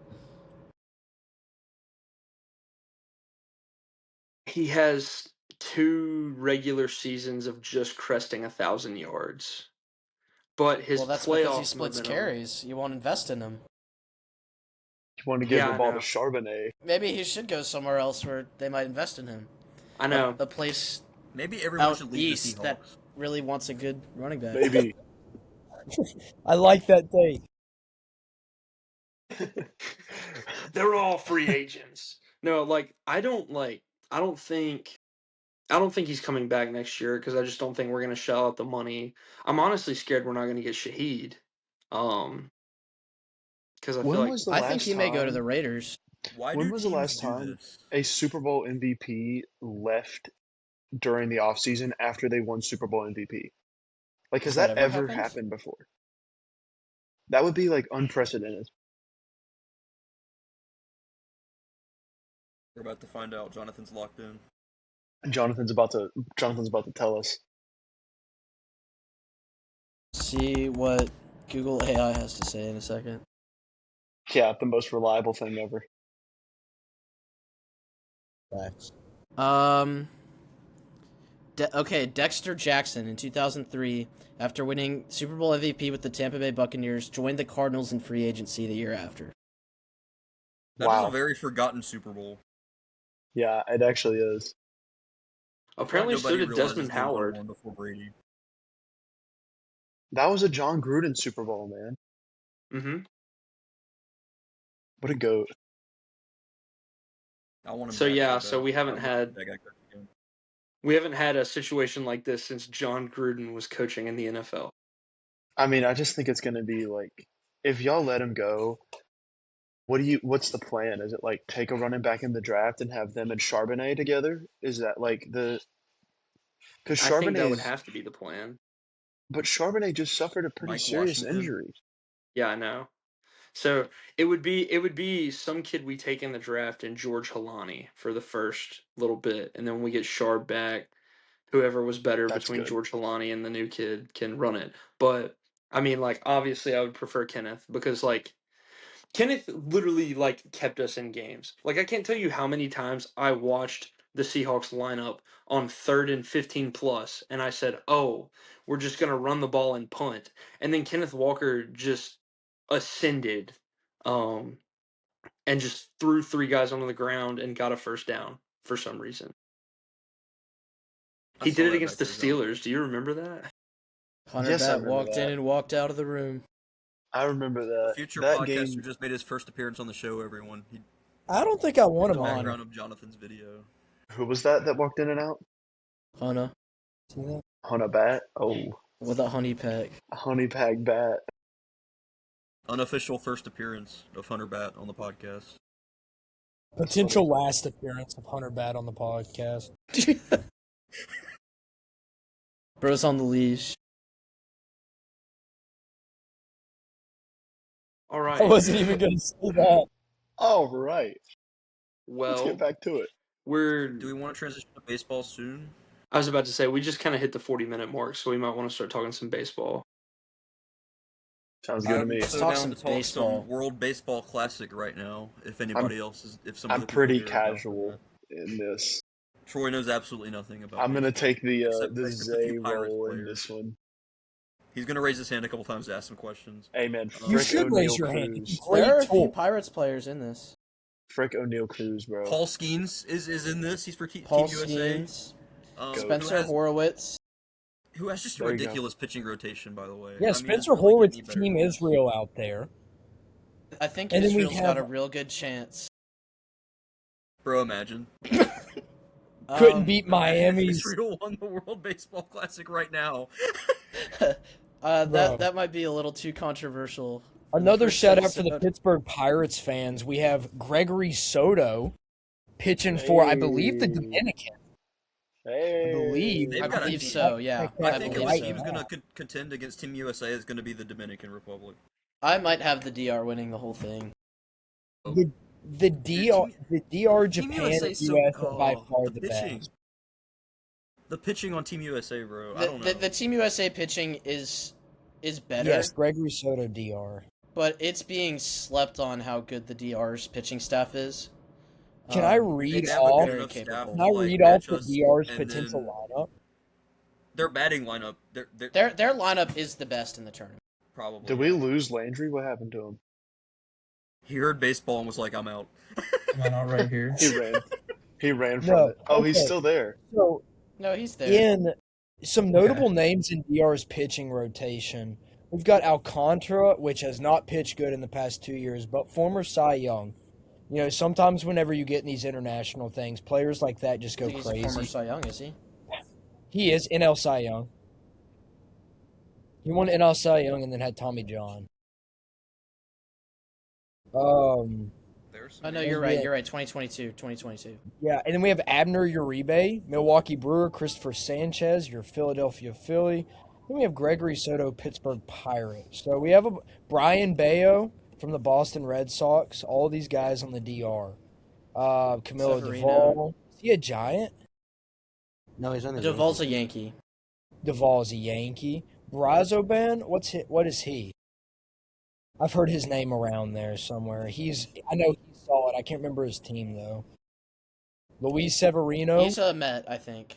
he has 2 regular seasons of just cresting 1,000 yards, but his Well, that's because he playoff splits momentum. carries. You won't invest in him. You want to give Yeah, the I ball to know. Charbonnet. Maybe he should go somewhere else where they might invest in him. I know. A place Maybe everyone out should leave the east that Seahawks. really wants a good running back. Maybe. I like that take. They're all free agents. No, like I don't think he's coming back next year because I just don't think we're gonna shell out the money. I'm honestly scared we're not gonna get Shaheed. Um, because I feel When like was the I think last he may go to time? the Raiders. Why When do was the teams last do time this? a Super Bowl MVP left during the offseason after they won Super Bowl MVP? Like, has Has that that ever ever happened? happened before? That would be like unprecedented. We're about to find out. Jonathan's locked in. Jonathan's about to tell us. See what Google AI has to say in a second. Yeah, the most reliable thing ever. Facts. Okay, Dexter Jackson in 2003, after winning Super Bowl MVP with the Tampa Bay Buccaneers, joined the Cardinals in free agency the year after. That is a Wow. very forgotten Super Bowl. Yeah, it actually is. I feel like Apparently, so nobody did realizes Desmond they won Howard. one before Brady. That was a John Gruden Super Bowl, man. Mm-hmm. What a goat. I want him So back yeah, so so bad. we haven't I'd love had that guy coach again. a situation like this since John Gruden was coaching in the NFL. I mean, I just think it's going to be like, if y'all let him go, what's the plan? Is it like take a running back in the draft and have them and Charbonnet together? Is that like because I think that would Charbonnet's, have to be the plan. but Charbonnet just suffered a pretty Mike serious Washington. injury. Yeah, I know. So it would be some kid we take in the draft and George Halani for the first little bit, and then when we get Sharp back, whoever was better That's between good. George Halani and the new kid can run it. But I mean, like obviously, I would prefer Kenneth because like Kenneth literally like kept us in games. Like I can't tell you how many times I watched the Seahawks lineup on 3rd and 15 plus, and I said, "Oh, we're just gonna run the ball and punt," and then Kenneth Walker just ascended, um, and just threw 3 guys onto the ground and got a first down for some reason. I He did saw it that against back the there, John. Steelers. Do you remember that? Hunter Yes, I Bat remember walked in that. and walked out of the room. I remember A that. future That podcaster game. just made his first appearance on the show, everyone. He I don't think I want the him on. background of Jonathan's video. Who was that walked in and out? Hunter See that? Hunter Bat. Oh, with a honey pack. a honey pack bat. Unofficial first appearance of Hunter Bat on the podcast. Potential last appearance of Hunter Bat on the podcast. Bro's on the leash. All I right. wasn't even going to say that. All right. Let's Well, get back to it. Do we want to transition to baseball soon? I was about to say we just kind of hit the 40-minute mark, so we might want to start talking some baseball. Sounds good to I'm me. Let's so talk down some to talk baseball. some World Baseball Classic right now. If anybody else is, if some I'm other people pretty here are down for casual that. in this. Troy knows absolutely nothing about. I'm gonna baseball, take the except a Zay few Pirates role in players. this one. He's gonna raise his hand a couple times to ask some questions. Hey man, You Frick should O'Neal raise your hand. Cruz. You play There are a few talk. Pirates players in this. Frick O'Neal Cruz, bro. Paul Skeens is in this. He's for Paul Team USA. Skeens, Goat. Spencer Horowitz. Who has just a There you go. ridiculous pitching rotation, by the way. Yeah, I mean, Spencer it's really Horwitz, getting better Team than this. Israel out there. I think And then we Israel's got have- a real good chance. Bro, imagine. Couldn't beat Imagine Miami's. Israel won the World Baseball Classic right now. Bro. That might be a little too controversial. for the Another first shout out to the episode. Pittsburgh Pirates fans. We have Gregory Soto pitching for, I believe, the Hey. Dominican. Hey. I believe. They've I got a believe team. so. Yeah, I I think if believe a right so. team's now. gonna contend against Team USA, it's gonna be the Dominican Republic. I might have the DR winning the whole thing. The DR, Team Japan, USA and so US are by far the the pitching. best. The pitching on Team USA, bro. I The, don't the, know. the Team USA pitching is better, Yes, Gregory Soto, DR. but it's being slept on how good the DR's pitching staff is. Can I read They have a off? good Very enough staff capable. Can to, I like, read off match the us, DR's and potential then lineup? their batting lineup. They're Their lineup is the best in the tournament. probably. Did we lose Landry? What happened to him? He heard baseball and was like, "I'm out." Am I not right here? He ran. He ran from No, it. Oh, he's okay. still there. So, No, he's there. in some notable names in DR's pitching rotation, we've got Alcantara, which has not pitched good in the past 2 years, but former Cy Young. You know, sometimes whenever you get in these international things, players like that just I go think he's a former crazy. Cy Young, is he? He is NL Cy Young. He won NL Cy Young and then had Tommy John. There's some I know And you're right. yeah. You're right. 2022. Yeah, and then we have Abner Uribe, Milwaukee Brewer, Christopher Sanchez, your Philadelphia Philly. Then we have Gregory Soto, Pittsburgh Pirates. So we have Brian Bayo from the Boston Red Sox. All these guys on the DR. Camilo Severino. Duvall. Is he a Giant? No, he's on the Duvall's a Yankee. Duvall's a Yankee. Brazoban, what is he? I've heard his name around there somewhere. I know he's solid. I can't remember his team though. Luis Severino. He's a Met, I think.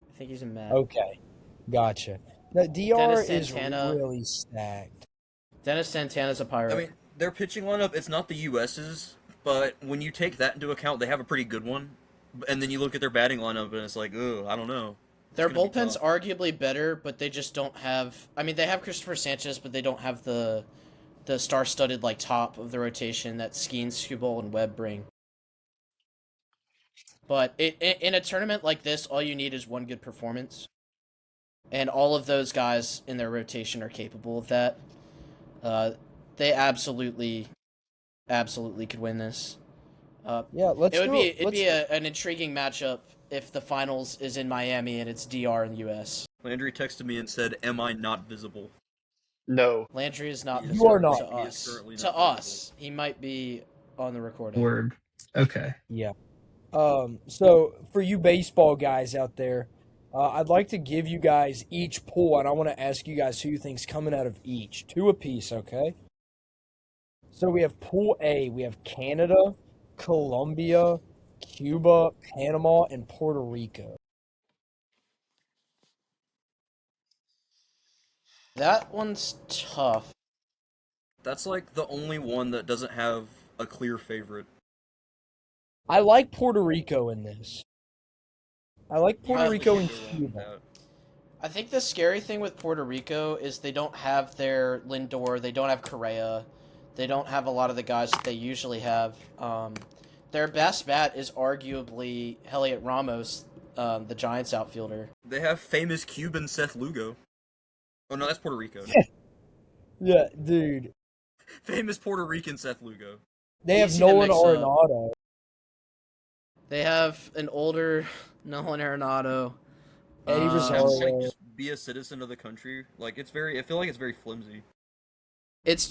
I think he's a Met. Okay, gotcha. The DR Dennis is Santana. really stacked. Dennis Santana's a Pirate. I mean, their pitching lineup. It's not the US's, but when you take that into account, they have a pretty good one. And then you look at their batting lineup, and it's like, ugh, I don't know. Their gonna be bullpen's tough. arguably better, but they just don't have. I mean, they have Christopher Sanchez, but they don't have the star-studded like top of the rotation that Skeens, Skubal, and Webb bring. But in a tournament like this, all you need is one good performance, and all of those guys in their rotation are capable of that. They absolutely could win this. Yeah, let's It would do be it. it'd be an intriguing matchup if the finals is in Miami and it's DR in the U.S. Landry texted me and said, "Am I not visible?" No. Landry is not He is You are visible not. to He is us. currently To not us, he might be on the recording. Word. Okay. Yeah. So for you baseball guys out there, I'd like to give you guys each pool, and I want to ask you guys who you think's coming out of each. Two apiece, okay? So we have Pool A. We have Canada, Colombia, Cuba, Panama, and Puerto Rico. That one's tough. That's like the only one that doesn't have a clear favorite. I like Puerto Rico in this. I like Puerto Yeah, Rico and Can't go wrong with Cuba. that. I think the scary thing with Puerto Rico is they don't have their Lindor, they don't have Correa, they don't have a lot of the guys that they usually have. Their best bat is arguably Heliot Ramos, the Giants outfielder. They have famous Cuban Seth Lugo. Oh no, that's Puerto Rico. Yeah, dude. Famous Puerto Rican Seth Lugo. They have Easy to Nolan mix up. Arenado. They have an older Nolan Arenado. Eddie Have Rosario. to like just be a citizen of the country. Like it's very. I feel like it's very flimsy. It's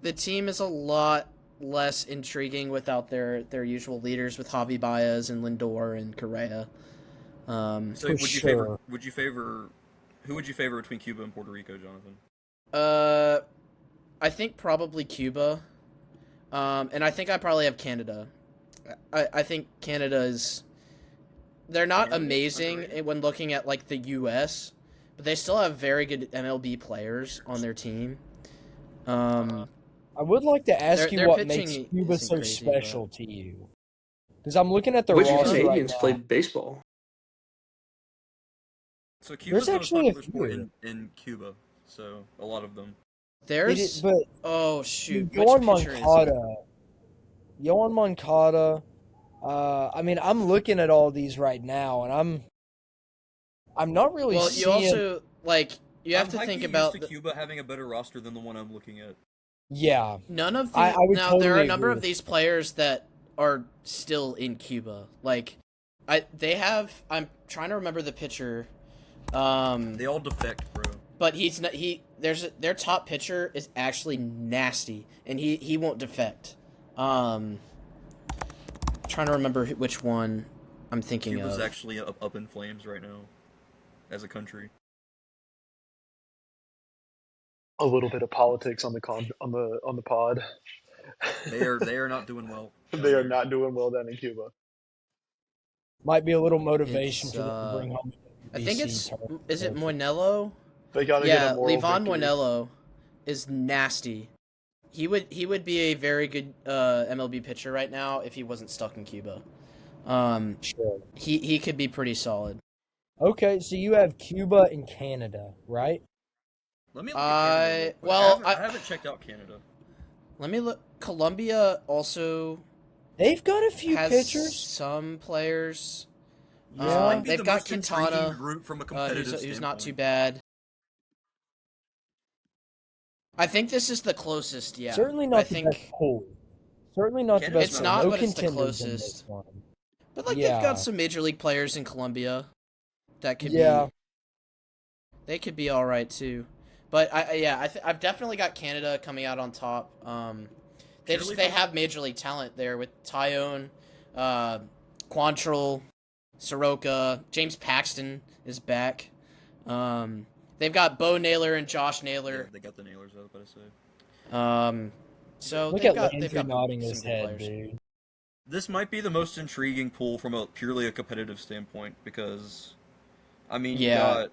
the team is a lot less intriguing without their usual leaders with Javi Baez and Lindor and Correa. So For would you sure. favor? Would you favor? Who would you favor between Cuba and Puerto Rico, Jonathan? I think probably Cuba, and I think I probably have Canada. I think Canada is. They're not Canada's amazing underrated. when looking at like the U.S., but they still have very good MLB players on their team. I would like to ask you their what pitching makes Cuba isn't so crazy, special to you. Because I'm looking at the Which roster right Canadians now. played baseball? So Cuba's the most actually a popular sport few. in Cuba. So a lot of them. There's But oh shoot, Yohan which pitcher is it? Moncada. Yohan Moncada. I mean, I'm looking at all these right now, and I'm not really Well, seeing. you also like you have I'm to highly think used about to Cuba having a better roster than the one I'm looking at. Yeah, none of I the would now there are a totally number agree of with these players that are still in Cuba. Like they have I'm trying to remember the pitcher. They all defect, bro. But he's not their top pitcher is actually nasty and he won't defect. Trying to remember which one I'm thinking Cuba's of. actually up in flames right now, as a country. A little bit of politics on the pod. They are not doing well. They are not doing well down in Cuba. might be a little motivation It's, for them to bring home. the I think WBC it's tournament. is it Moinello? They gotta Yeah, get a moral Levon victory. Moinello is nasty. He would be a very good MLB pitcher right now if he wasn't stuck in Cuba. Sure. He could be pretty solid. Okay, so you have Cuba and Canada, right? Let me look at Canada. real quick. well, I haven't checked out Canada. Let me look. Colombia also They've got a few has pitchers. some players. Yeah. Might be They've the got most intriguing Quintana, group from a competitive who's not too standpoint. bad. I think this is the closest. Yeah, Certainly not I the think, best pool. Certainly not the Canada's best It's pool. not, No but it's the contenders in this closest. one. but like Yeah. they've got some major league players in Colombia that could Yeah. be. They could be all right too, but I've definitely got Canada coming out on top. They have major league talent there with Tyone, Quantrill, Soroka, James Paxton is back. They've got Bo Naylor and Josh Yeah, Naylor. they got the nailers, I was about to say. So Look they've at got Landry nodding some his good head, players. dude. This might be the most intriguing pool from a purely a competitive standpoint because, I mean, you Yeah. got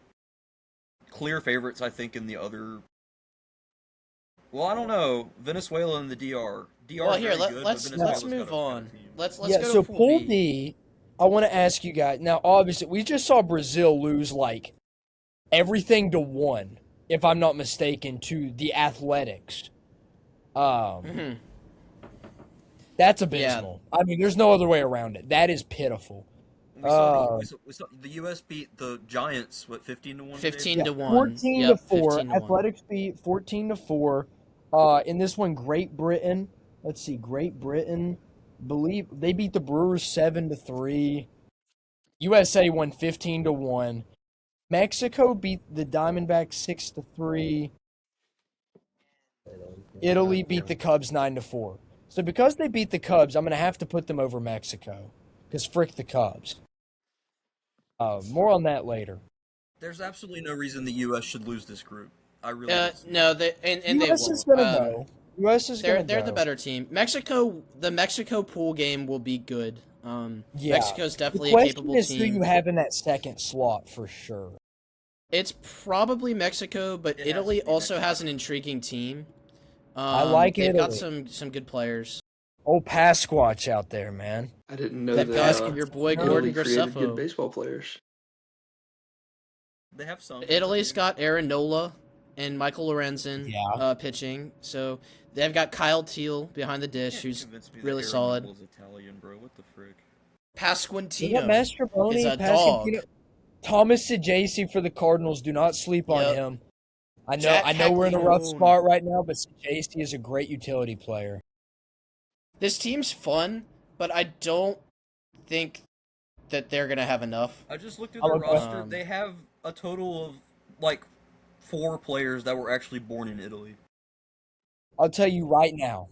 clear favorites. I think in the other. Well, I don't know. Venezuela and the DR. DR. Well, is here very good, but let's Venezuela's move got a on. team. Let's Yeah, go so to Pool B. D, I want to ask you guys. Now, obviously, we just saw Brazil lose like everything to 1, if I'm not mistaken, to the Athletics. Mhm. That's Yeah. abysmal. I mean, there's no other way around it. That is pitiful. We saw the U.S. beat the Giants, what, 15-1 today? 15 to 1. 14 to Yep, 4. 15 to 1. Athletics beat 14 to 4. In this one, Great Britain. Let's see, Great Britain. Believe they beat the Brewers 7 to 3. USA won 15 to 1. Mexico beat the Diamondbacks 6 to 3. Italy beat the Cubs 9 to 4. So because they beat the Cubs, I'm going to have to put them over Mexico. Because frick the Cubs. More on that later. There's absolutely no reason the U.S. should lose this group. I really don't. No, they US is won't. going to go. US is going to go. They're the better team. The Mexico pool game will be good. Yeah. Mexico's definitely The a question capable is who team. you have in that second slot for sure. It's probably Mexico, but It has Italy to be also Mexico. has an intriguing team. I like They've got Italy. some good players. Oh, Pasquatch out there, man. I didn't know They've that. got your boy Italy Gordon created good Graceffo. baseball players. They have some. Italy's got Aaron Nola and Michael Lorenzen Yeah. pitching. So they've got Kyle Teal behind the dish, Can't who's convince me that really Aaron solid. Noble's Italian, bro. What the frick? Pasquantino Mastrobuoni, is a dog. Pasquantino, Thomas Sajaci for the Cardinals. Do not sleep on Yep. him. Jack I know we're in a rough Caglianone. spot right now, but Sajaci is a great utility player. This team's fun, but I don't think that they're gonna have enough. I just looked at I their like roster. that. They have a total of like 4 players that were actually born in Italy. I'll tell you right now.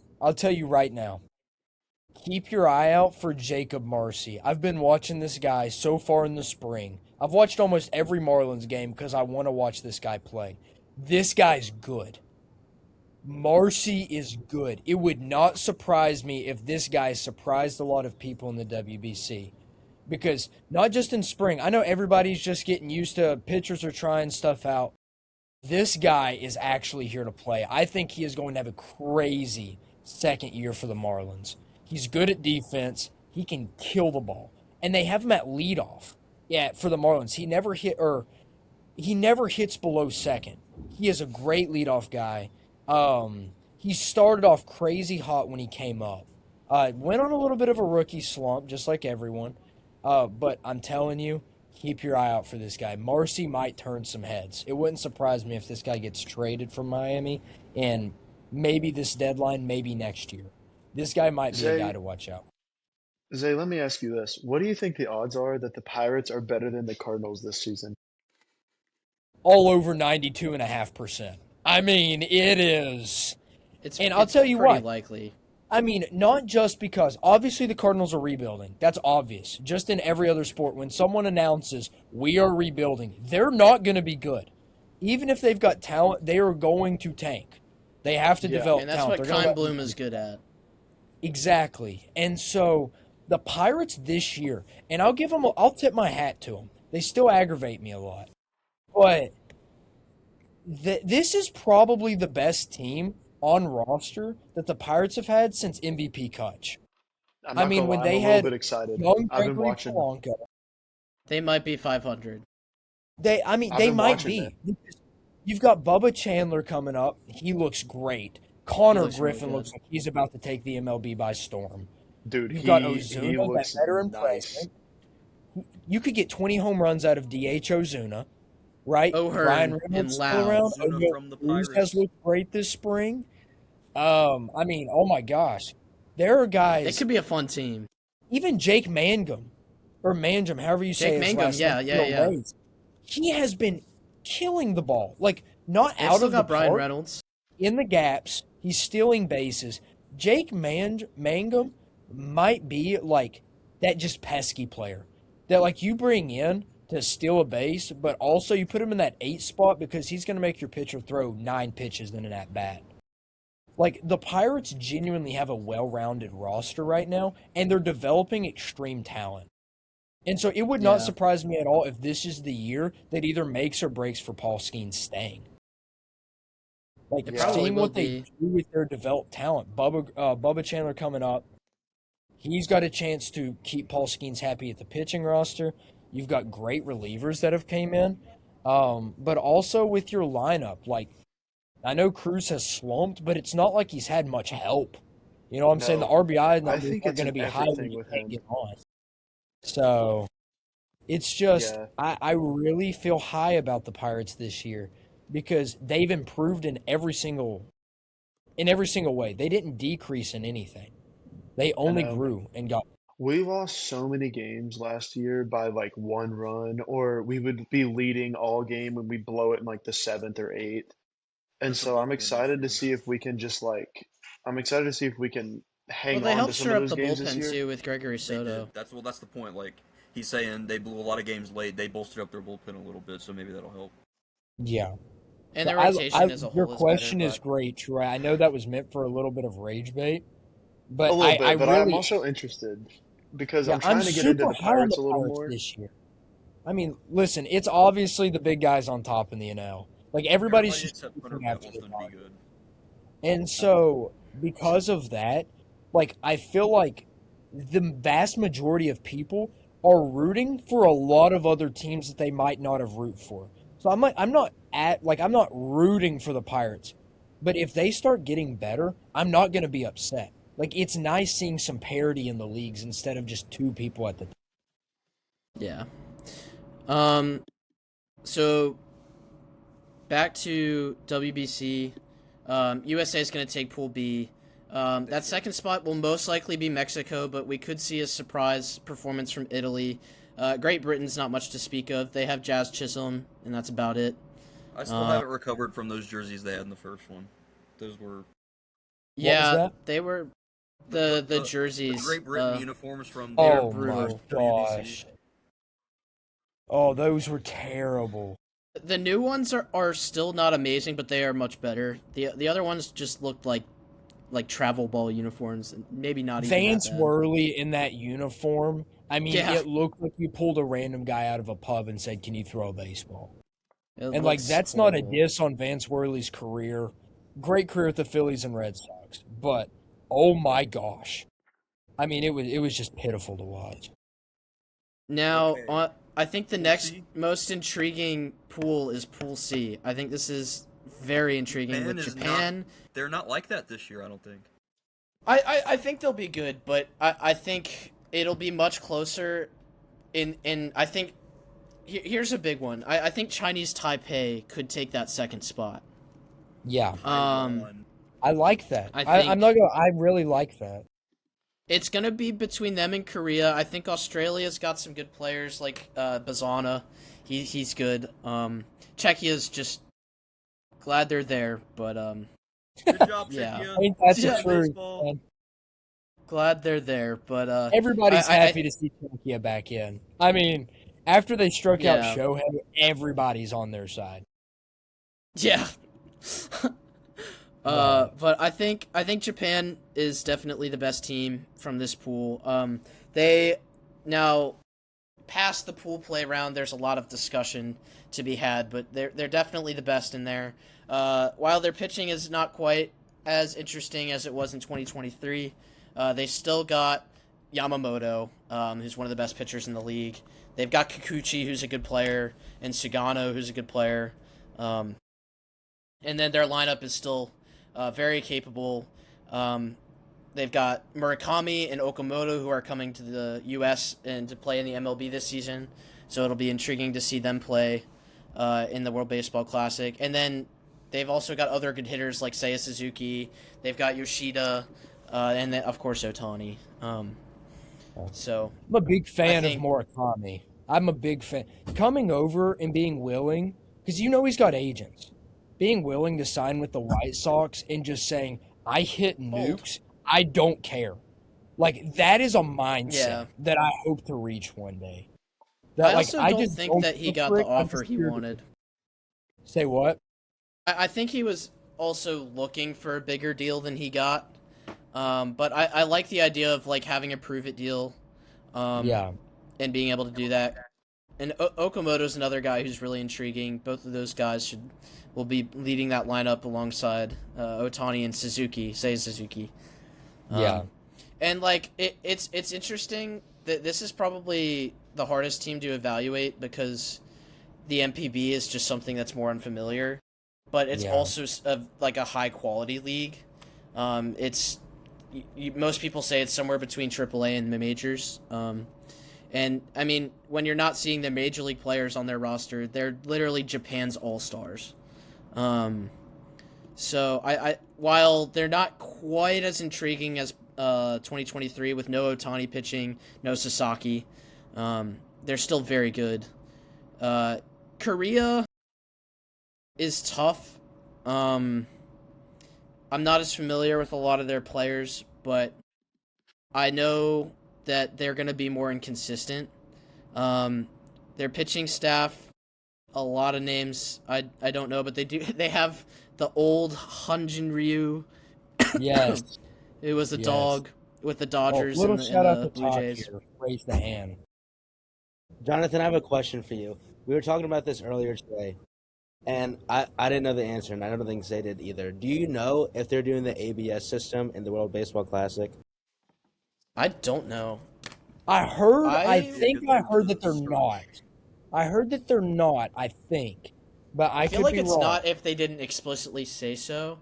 Keep your eye out for Jacob Marcy. I've been watching this guy so far in the spring. I've watched almost every Marlins game because I want to watch this guy play. This guy's good. Marcy is good. It would not surprise me if this guy surprised a lot of people in the WBC. Because not just in spring, I know everybody's just getting used to pitchers are trying stuff out. This guy is actually here to play. I think he is going to have a crazy second year for the Marlins. He's good at defense. He can kill the ball. And they have him at leadoff. Yeah, for the Marlins. He never hits below second. He is a great leadoff guy. He started off crazy hot when he came up. Went on a little bit of a rookie slump, just like everyone. But I'm telling you, keep your eye out for this guy. Marcy might turn some heads. It wouldn't surprise me if this guy gets traded from Miami, and maybe this deadline, maybe next year. This guy might be a guy to watch out. Zay, let me ask you this. What do you think the odds are that the Pirates are better than the Cardinals this season? All over 92.5%. I mean, it is. And I'll tell you pretty what. likely. I mean, not just because, obviously the Cardinals are rebuilding. That's obvious. Just in every other sport, when someone announces, we are rebuilding, they're not going to be good. Even if they've got talent, they are going to tank. They have to develop And that's talent. what They're gonna Kyle Bloom is good at. Exactly. And so the Pirates this year, and I'll tip my hat to them. They still aggravate me a lot. But this is probably the best team on roster that the Pirates have had since MVP Kutch. I'm not gonna when lie, they I'm a little had bit excited. young I've been Gregory watching. Polanco, They might be 500. they I've might been watching be. You've got Bubba Chandler coming up. He looks great. Connor looks really Griffin good. looks like he's about to take the MLB by storm. Dude, You've he got he Ozuna, looks that veteran nice. placement. You could get 20 home runs out of DH Ozuna, right? O'Hearn Ryan and Reynolds still Lau. around. Ozuna O'Neal from the Cruz Pirates. has looked great this spring. I mean, oh my gosh. There are It guys, could be a fun team. even Jake Mangum, or Mangum, however you say Jake his Mangum, last yeah, name, yeah, yeah. Rays. He has been killing the ball. Like, not They've out still of the got Brian park, Reynolds. in the gaps. He's stealing bases. Jake Mangum might be like that just pesky player that like you bring in to steal a base, but also you put him in that 8 spot because he's going to make your pitcher throw 9 pitches in an at bat. Like the Pirates genuinely have a well-rounded roster right now, and they're developing extreme talent. And so it would not Yeah. surprise me at all if this is the year that either makes or breaks for Paul Skeens staying. Like It probably seeing will what they be. do with their developed talent. Bubba Chandler coming up. He's got a chance to keep Paul Skeens happy at the pitching roster. You've got great relievers that have came in. But also with your lineup, like, I know Cruz has slumped, but it's not like he's had much help. You know what I'm saying? The No, RBI I numbers think are it's going to an be high when everything you with can't him. get on. So it's just, Yeah, I really feel high about the Pirates this year because they've improved in every single way. They didn't decrease in anything. They I only know. grew and got. We lost so many games last year by like 1 run, or we would be leading all game when we blow it in like the seventh or eighth. And That's a so I'm bullpen excited to issue. see if we can just like, I'm excited to see if we can Well, hang they on helped to some shore of up those the games this bullpen year. too with Gregory They Soto. did. That's the point. Like he's saying, they blew a lot of games late. They bolstered up their bullpen a little bit, so maybe that'll help. Yeah. And So the rotation as a your whole is better, question is but great, Troy. I know that was meant for a little bit of rage bait, A but little I bit, but I'm really, also interested because yeah, I'm I'm trying to get into super the high on Pirates the a little Pirates more. this year. I mean, listen, it's obviously the big guys on top in the NL. Like everybody's Everybody just except chasing Hunter after wants the them to be Dodgers. good. And so, because of that, like I feel like the vast majority of people are rooting for a lot of other teams that they might not have root for. So I'm not rooting for the Pirates, but if they start getting better, I'm not going to be upset. Like it's nice seeing some parity in the leagues instead of just two people at the top. yeah. Um, so back to WBC. USA is going to take Pool B. That second spot will most likely be Mexico, but we could see a surprise performance from Italy. Great Britain's not much to speak of. They have Jazz Chisholm, and that's about it. I still haven't recovered from those jerseys they had in the first one. Those were Yeah, that? they were the jerseys. the Great Britain uh, uniforms from They the were Oh my brutal. gosh. Oh, those were terrible. The new ones are still not amazing, but they are much better. The other ones just looked like travel ball uniforms, and maybe not even that Vance bad. Worley in that uniform. I mean, Yeah. it looked like you pulled a random guy out of a pub and said, "Can you throw a baseball?" It And like looks that's not a horrible. diss on Vance Worley's career. Great career with the Phillies and Red Sox, but oh my gosh. I mean, it was just pitiful to watch. Now, Okay. I think the Pool next C? most intriguing pool is Pool C. I think this is very intriguing Japan with is Japan. They're not like that this year, I don't think. I think they'll be good, but I think it'll be much closer. In I think here's a big one. I think Chinese Taipei could take that second spot. Yeah, Taiwan. I like that. I I'm think not gonna. I really like that. it's gonna be between them and Korea. I think Australia's got some good players like Bazana. He's good. Czechia's just glad they're there, but Good job, Yeah. Czechia. Ain't that the Yeah. truth, Baseball. man? glad they're there. But Everybody's I happy to see Czechia back in. I mean, after they struck out Yeah. Shohei, everybody's on their side. yeah. Right. But I think Japan is definitely the best team from this pool. They now past the pool play round. There's a lot of discussion to be had, but they're definitely the best in there. While their pitching is not quite as interesting as it was in 2023, they still got Yamamoto, who's one of the best pitchers in the league. They've got Kikuchi, who's a good player, and Sugano, who's a good player. And then their lineup is still very capable. They've got Murakami and Okamoto, who are coming to the U.S. and to play in the MLB this season. So it'll be intriguing to see them play in the World Baseball Classic. And then they've also got other good hitters like Seiya Suzuki. They've got Yoshida, and then, of course, Otani. So I'm a big fan think- of Murakami. I'm a big fan. Coming over and being willing, because you know he's got agents, being willing to sign with the White Sox and just saying, I hit nukes, I don't care. Like, that is a mindset Yeah. that I hope to reach one day. I also don't just think that he look got for the it, I'm offer just he here to- wanted. Say what? I think he was also looking for a bigger deal than he got. But I like the idea of like having a prove it deal. Yeah. And being able to do that. And Okamoto's another guy who's really intriguing. Both of those guys will be leading that lineup alongside Otani and Suzuki, Seiya Suzuki. Yeah. And like it's interesting that this is probably the hardest team to evaluate because the MPB is just something that's more unfamiliar, but it's Yeah. also like a high quality league. It's most people say it's somewhere between AAA and the majors. And I mean, when you're not seeing the major league players on their roster, they're literally Japan's all stars. So I while they're not quite as intriguing as 2023 with no Otani pitching, no Sasaki, they're still very good. Korea is tough. I'm not as familiar with a lot of their players, but I know that they're going to be more inconsistent. Their pitching staff, a lot of names I don't know, but they have the old Hyunjin Ryu. Yes. It was a Yes. dog with the Oh, Dodgers little and shout out the to Blue Todd Jays. here. Raise the hand. Jonathan, I have a question for you. We were talking about this earlier today, and I didn't know the answer, and I don't think Zay did either. Do you know if they're doing the ABS system in the World Baseball Classic? I don't know. I heard. I I- think I heard that they're not. I heard that they're not. I think, but I I feel could like be it's wrong. not if they didn't explicitly say so.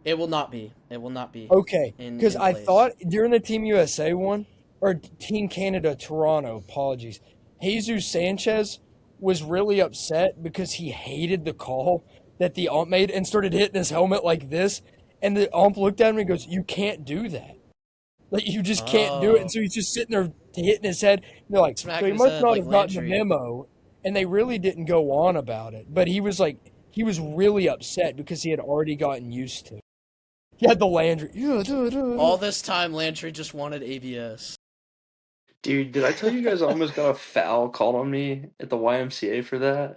It will not be. It will not be. Okay, in because I place. thought during the Team USA one or Team Canada Toronto, apologies, Jesus Sanchez was really upset because he hated the call that the ump made and started hitting his helmet like this, and the ump looked at him and goes, "You can't do that. Like you just can't do it." And so he's just sitting there hitting his head. And they're like, "So Smacking he his must head not like have gotten the Landry. memo," and they really didn't go on about it. But he was like, he was really upset because he had already gotten used to it. He had the Landry. All this time, Landry just wanted ABS. Dude, did I tell you guys I almost got a foul called on me at the YMCA for that?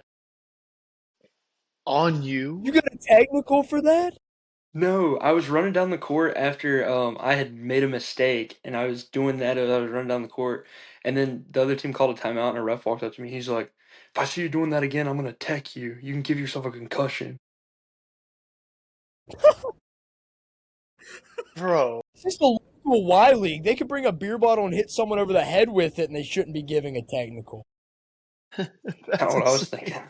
On you? You got a technical for that? No, I was running down the court after I had made a mistake, and I was doing that as I was running down the court, and then the other team called a timeout, and a ref walked up to me. He's like, "If I see you doing that again, I'm gonna tech you. You can give yourself a concussion." Bro, It's just a local Y League. They could bring a beer bottle and hit someone over the head with it, and they shouldn't be giving a technical. Kind of what I was thinking.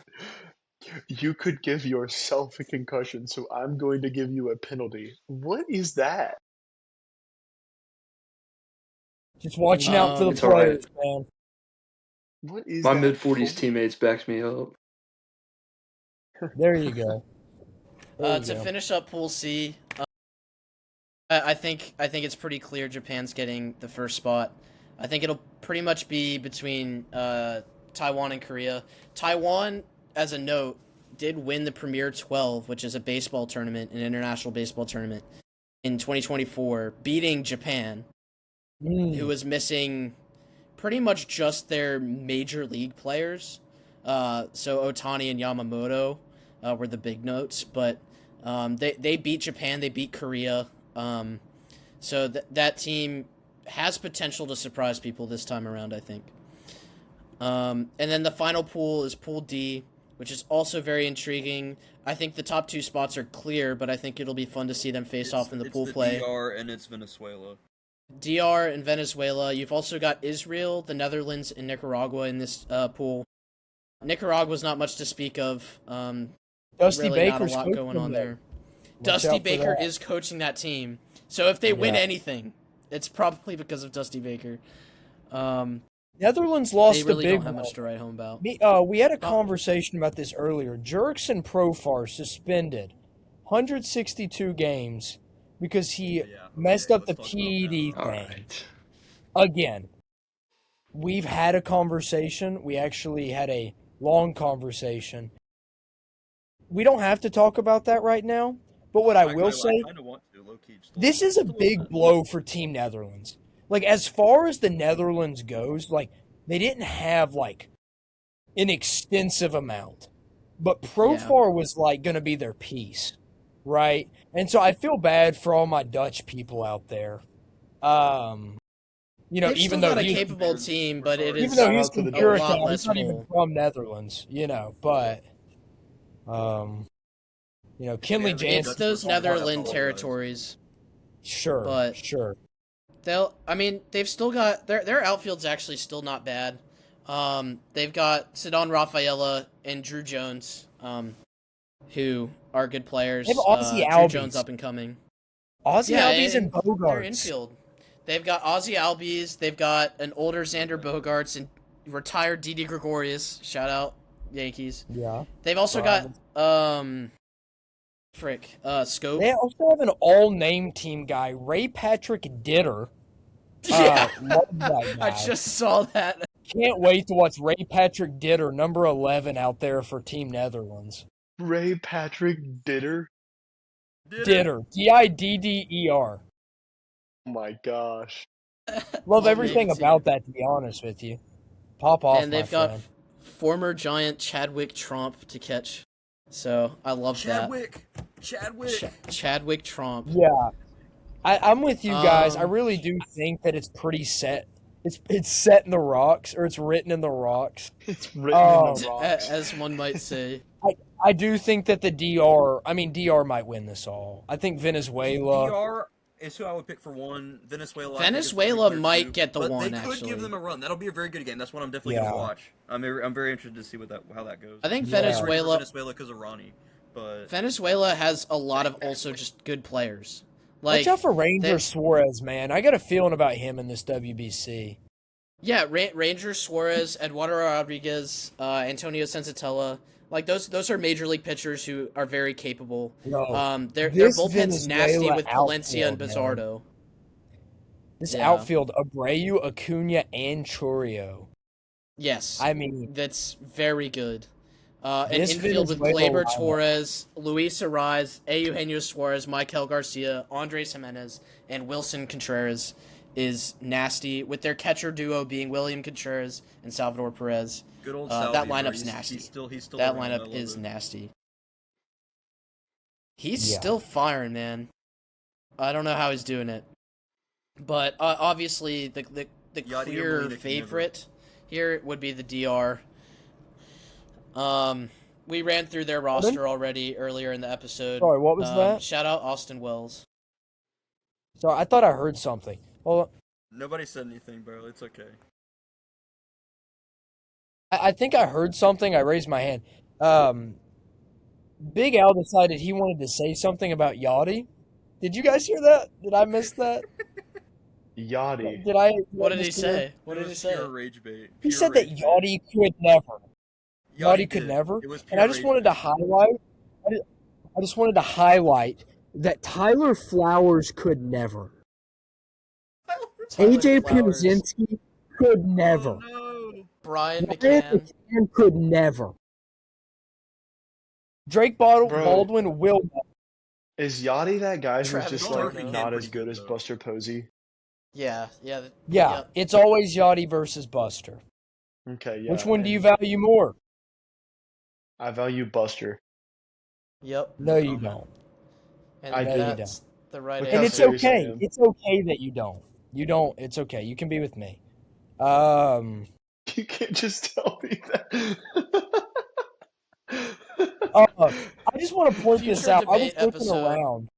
You could give yourself a concussion, so I'm going to give you a penalty. What is that? Just watching out for the It's all right. players, man. What is My that mid-40s for? teammates backed me up. There you go. There you To go. finish up Pool C, I think it's pretty clear Japan's getting the first spot. I think it'll pretty much be between Taiwan and Korea. Taiwan, as a note, did win the Premier 12, which is a baseball tournament, an international baseball tournament, in 2024, beating Japan, who was missing pretty much just their major league players. So Otani and Yamamoto were the big notes, but they beat Japan, they beat Korea. So that team has potential to surprise people this time around, I think. And then the final pool is Pool D, which is also very intriguing. I think the top two spots are clear, but I think it'll be fun to see them face off in the pool play. DR and it's Venezuela. DR and Venezuela. You've also got Israel, the Netherlands, and Nicaragua in this pool. Nicaragua's not much to speak of. Dusty Really not a Baker's lot coaching going on them. there. Watch Dusty out for Baker that. is coaching that team. So if they win Yeah. anything, it's probably because of Dusty Baker. Netherlands They lost really a big don't have one. much to write home about. We had a conversation about this earlier. Jurickson Profar suspended 162 games because he messed up the let's talk about PED All thing. right. Again, we've had a conversation. We actually had a long conversation. We don't have to talk about that right now, but what I will say, I kind of want to, low-key, just this is a little big bit. blow for Team Netherlands. Like, as far as the Netherlands goes, like, they didn't have, like, an extensive amount. But Profar was, like, going to be their piece, right? And so I feel bad for all my Dutch people out there. You know, They've even still though got a he's, capable team, but it is even though he's Shout out to from the a Dutch. lot Curaçao, less he's not even full. from Netherlands, you know, but, Kinley Yeah, Jansen. It's those Netherlands Netherland apologize. territories. Sure, but- sure. they've still got their outfield's actually still not bad. They've got Cedon Rafaela and Drew Jones, who are good players. They have Ozzie Drew Jones Albies. up and coming. Ozzie Albies and Their Bogarts. infield. They've got Ozzie Albies. They've got an older Xander Bogaerts and retired Didi Gregorius. Shout out Yankees. Yeah. They've also got Scope. They also have an all-name team guy, Ray Patrick Ditter. Yeah. Love that guy. I just saw that. Can't wait to watch Ray Patrick Ditter, number 11, out there for Team Netherlands. Ray Patrick Ditter. Ditter. Didder. Oh my gosh. Love Love everything it, too. about that, to be honest with you. Pop off, And my they've got friend. former Giant Chadwick Tromp to catch. So I love Chadwick. that. Chadwick Tromp. Yeah. I'm with you guys. I Um, really do think that it's pretty set. It's set in the rocks, or it's written in the rocks. It's written in the Oh. rocks. As one might say. I do think that the DR might win this all. I think Venezuela. DR is who I would pick for one. Venezuela. I think, is Venezuela pretty clear, might too. get the but one, they could actually. give them a run. That'll be a very good game. That's what I'm definitely Yeah. gonna watch. I'm very interested to see how that goes. I think Yeah. Venezuela because of Ronnie, but Venezuela has a lot of also just good players. Like Watch out for Ranger they- Suarez, man. I got a feeling about him in this WBC. Yeah, Ranger Suarez, Eduardo Rodriguez, Antonio Sensatella. Like those are major league pitchers who are very capable. Yo, Their this bullpen's nasty Venezuela with Palencia and outfield, man. Bizardo. This Yeah. outfield, Abreu, Acuna, and Churio. Yes, I mean, that's very good. An This infield with Venezuela Gleyber lineup. Torres, Luis Ariz, Eugenio Suarez, Michael Garcia, Andres Jimenez, and Wilson Contreras is nasty, with their catcher duo being William Contreras and Salvador Perez. good old that Salvi, bro. lineup's nasty. He's still That around. I lineup love is it. nasty. He's Yeah. still firing, man. I don't know how he's doing it, but obviously the Yadier clear Molina can favorite here would be the DR. We ran through their roster already earlier in the episode. Sorry, what was that? Shout out Austin Wells. So I thought I heard something. Hold on. Nobody said anything, bro. It's okay. I think I heard something. I raised my hand. Big Al decided he wanted to say something about Yachty. Did you guys hear that? Did I miss that? Yachty. Did I? What did he mishear? say? What It did he was say? Pure rage bait. He Pure said that rage bait. Yachty could never. Yachty could did. never. It was And I pure just rage wanted to bait. highlight. I just wanted to highlight that Tyler Flowers could never. Tyler AJ Flowers. Pierzynski could never. Oh, no. Brian Ryan McCann. McCann could never. Drake Bro. Baldwin will never. Is Yachty that guy who's Travis just Darby like can not pretty as good good, as though. Buster Posey? Yeah. Yeah, Yep. it's always Yachty versus Buster. Okay, yeah. Which one do you and value more? I value Buster. Yep. No, you don't. And I do. that's the right Look And how it's answer. serious I okay. am. It's okay that you don't. You don't. It's okay. You can be with me. You can't just tell me that. I just want to point this Future out. I was debate looking episode. around.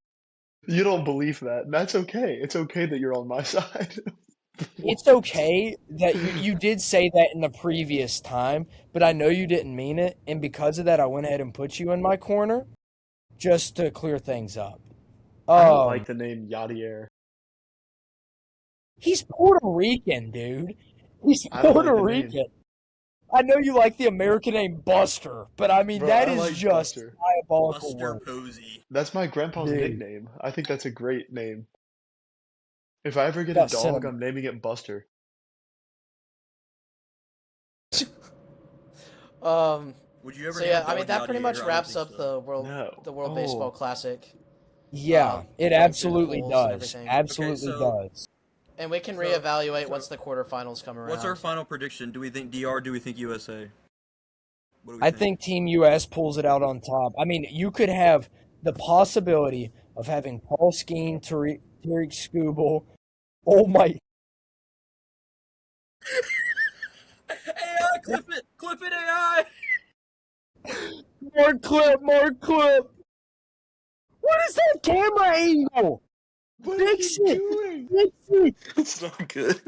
You don't believe that. That's okay. It's okay that you're on my side. It's okay that you did say that in the previous time, but I know you didn't mean it, and because of that, I went ahead and put you in my corner just to clear things up. I don't like the name Yadier. He's Puerto Rican, dude. He's I don't like Puerto the name. Rican. I know you like the American name Buster, but I mean Bro, that I is like just Buster. diabolical Buster word. Posey. That's my grandpa's Dude. nickname. I think that's a great name. If I ever get a Got dog, cinnamon. I'm naming it Buster. Would you ever? So name yeah, a I mean dog that pretty Yadier? much I don't wraps think up so. the World No. Baseball Oh. Classic. Yeah, it going through the absolutely polls and does. everything. Absolutely Okay, so- does. And we can So- reevaluate once the quarterfinals come around. What's our final prediction? Do we think DR? Do we think USA? What do we I think Team US pulls it out on top. I mean, you could have the possibility of having Paul Skeen, Tariq Skubal. Oh my! AI, clip it, AI. More clip! What is that camera angle? What are Fix you it! doing? Fix it! It's not good.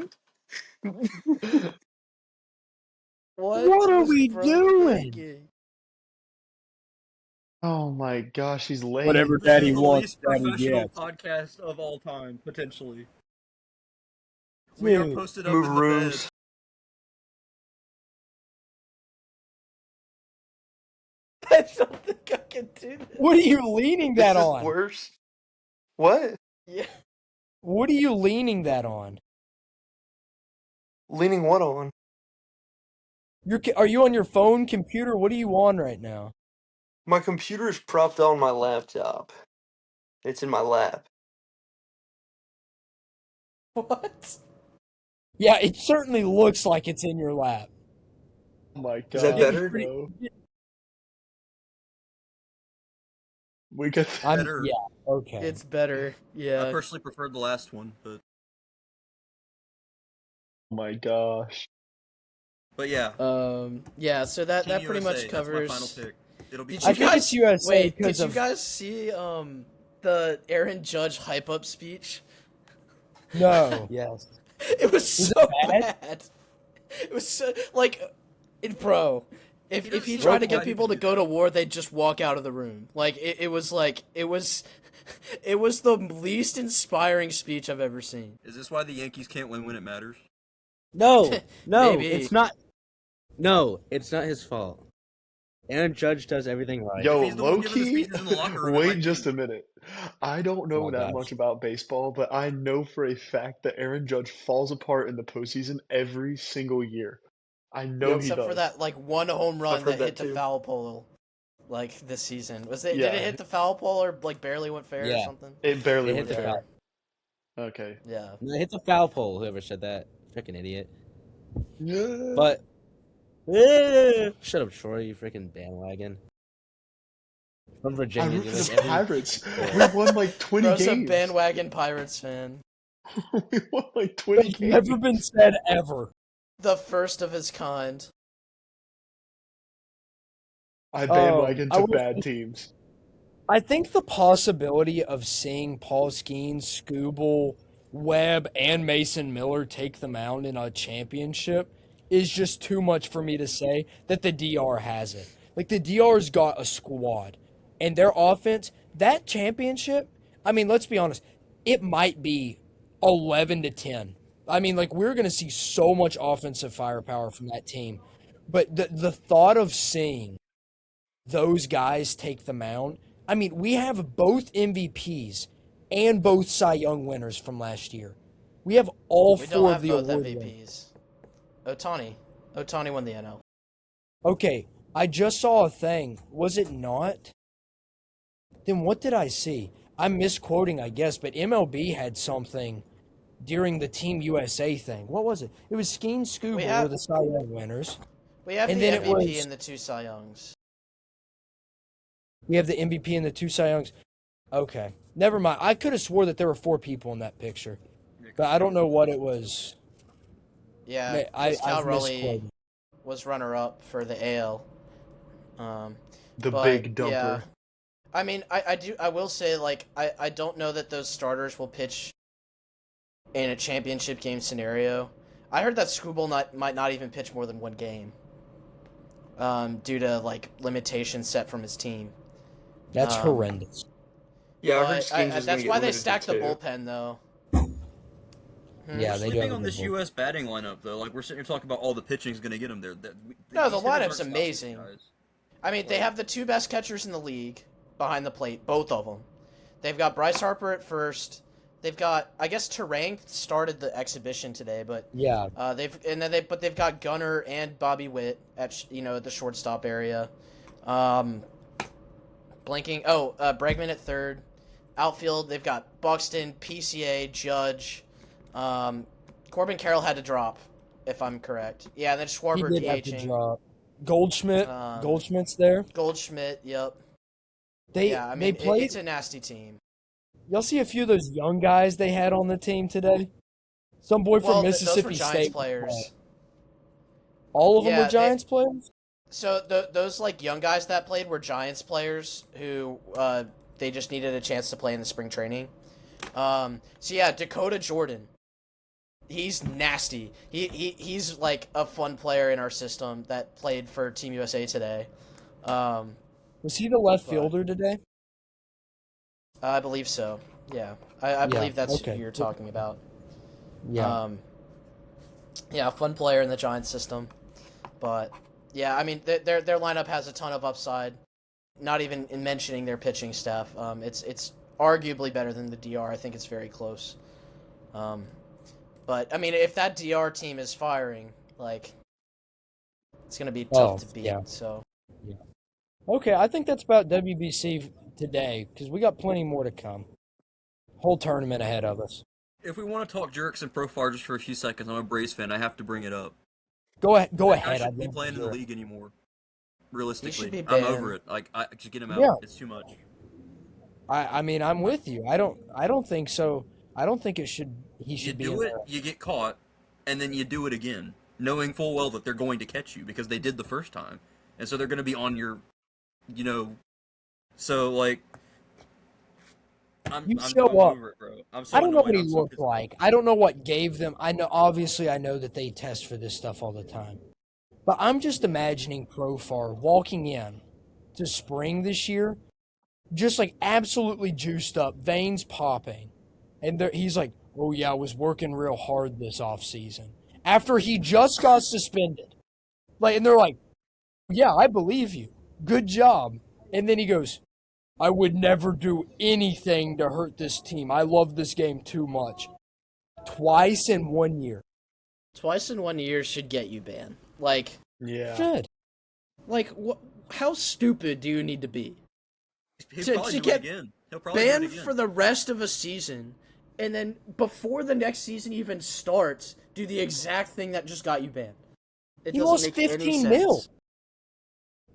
What are was we bro doing? thinking? Oh my gosh, he's late. Whatever This daddy is the wants, least daddy professional gets. podcast of all time, potentially. We are Dude, posted up Move in the rooms. bed. I don't think I can do this. what are you leaning that This is on? worse. What? Yeah. What are you leaning that on? Leaning what on? Are you on your phone, computer? What are you on right now? My computer is propped on my laptop. It's in my lap. What? Yeah, it certainly looks like it's in your lap. Oh my Is that gosh, better? bro. We got Better. Yeah, okay. It's better. I Yeah. personally preferred the last one, but Oh my gosh. yeah. Yeah. So that Team pretty USA, much covers. That's my final pick. It'll be. Did I you think guys it's USA wait? Did because you of guys see the Aaron Judge hype up speech? no. Yes. It was Was it so bad? bad. It was so like, bro. If he Peter's tried to so get excited people to to do go that. to war, they'd just walk out of the room. Like it was it was the least inspiring speech I've ever seen. Is this why the Yankees can't win when it matters? No, no, Maybe. it's not. No, it's not his fault. Aaron Judge does everything right. Yo, If he's the one low giving the key, speeches in the locker room, it wait might just be. a minute. I don't know Oh my that gosh. much about baseball, but I know for a fact that Aaron Judge falls apart in the postseason every single year. I know he Except does. for that like one home run I've heard that that hit the too. foul pole, like this season. Did Yeah. it hit the foul pole or like barely went fair or Yeah. something? It barely It hit went the fair. foul. Okay. Yeah. No, it hit the foul pole. Whoever said that, freaking idiot. Yeah. But shut up, Troy. You freaking bandwagon. From I Virginia, root dude, for like the every. Pirates. Yeah. We won like 20 Bro's a games. bandwagon Pirates fan. We won like 20 That's games. never been said ever. The first of his kind. I bandwagon I to will bad say- teams. I think the possibility of seeing Paul Skeens, Scooble, Webb, and Mason Miller take the mound in a championship is just too much for me to say that the DR has it. Like, the DR's got a squad, and their offense, that championship, I mean, let's be honest, it might be 11 to 10. I mean, like, we're going to see so much offensive firepower from that team. But the thought of seeing those guys take the mound, I mean, we have both MVPs and both Cy Young winners from last year. We have all We four don't of have the both award winners. MVPs. Otani won the NL. Okay, I just saw a thing. Was it not? Then what did I see? I'm misquoting, I guess, but MLB had something during the Team USA thing. What was it? It was Skeen Scuba have- were the Cy Young winners. We have And the then it MVP was- and the two Cy Youngs. We have the MVP and the two Cy Youngs. Okay, never mind. I could have swore that there were 4 people in that picture, but I don't know what it was. Yeah, I Cal Raleigh misquoted. was runner-up for the AL. The But, big dumper. yeah. I mean, I will say, like, I don't know that those starters will pitch in a championship game scenario. I heard that Scooble might not even pitch more than one game, due to, like, limitations set from his team. That's Um, horrendous. Yeah, I heard But Skeens is that's gonna why get they limited to stacked the 2. bullpen, though. Yeah, We're they do sleeping have a on good this bullpen. U.S. batting lineup, though. Like, we're sitting here talking about all the pitching's going to get them there. No, the these hitters lineup's aren't stopping these amazing. guys. I mean, they have the 2 best catchers in the league behind the plate, both of them. They've got Bryce Harper at first. They've got, I guess, Terang started the exhibition today, but Yeah, they've got Gunnar and Bobby Witt at the shortstop area. Bregman at third. Outfield, they've got Buxton, PCA, Judge. Corbin Carroll had to drop, if I'm correct. Yeah, and then he Schwarber did have to DHing. drop. Goldschmidt, Um, Goldschmidt's there. Goldschmidt, yep. They Yeah, I mean, they played. it's a nasty team. Y'all see a few of those young guys they had on the team today. Some boy from Well, Mississippi those were Giants State. was players. playing. All of them Yeah, were Giants players. So those like young guys that played were Giants players who they just needed a chance to play in the spring training. So yeah, Dakota Jordan. He's nasty. He's like a fun player in our system that played for Team USA today. Um, Was he the left but fielder today? I believe so. Yeah, I Yeah. believe that's who Okay. you're talking about. Yeah. Yeah, fun player in the Giants system. But yeah, I mean their lineup has a ton of upside. Not even in mentioning their pitching staff. It's arguably better than the DR. I think it's very close. But I mean, if that DR team is firing, like, it's gonna be tough to beat. Yeah. So Yeah. Okay, I think that's about WBC today because we got plenty more to come. Whole tournament ahead of us. If we want to talk jerks and Profar just for a few seconds, I'm a Braves fan. I have to bring it up. Go ahead. Go That guy ahead. shouldn't be love to playing in hear the it. league anymore. he Realistically, should be I'm banned. over it. Like, I just get him out. Yeah. It's too much. I mean, I'm with you. I don't think so. I don't think it should. He You should be. do it, you get caught, and then you do it again, knowing full well that they're going to catch you because they did the first time, and so they're going to be on your, you know. So like, I'm show up. over it, bro. I'm so I don't know what annoyed. he I'm so looked pissed. like. I don't know what gave them. I know. Obviously, I know that they test for this stuff all the time. But I'm just imagining Profar walking in to spring this year, just like absolutely juiced up, veins popping. And he's like, oh, yeah, I was working real hard this offseason. After he just got suspended. And they're like, yeah, I believe you. Good job. And then he goes, I would never do anything to hurt this team. I love this game too much. Twice in 1 year. Twice in 1 year should get you banned. Like, Yeah. Should. how stupid do you need to be? He'll to probably do get it again. He'll probably do it Banned again. for the rest of a season, and then before the next season even starts, do the exact thing that just got you banned. It He doesn't lost make any 15 sense. mil.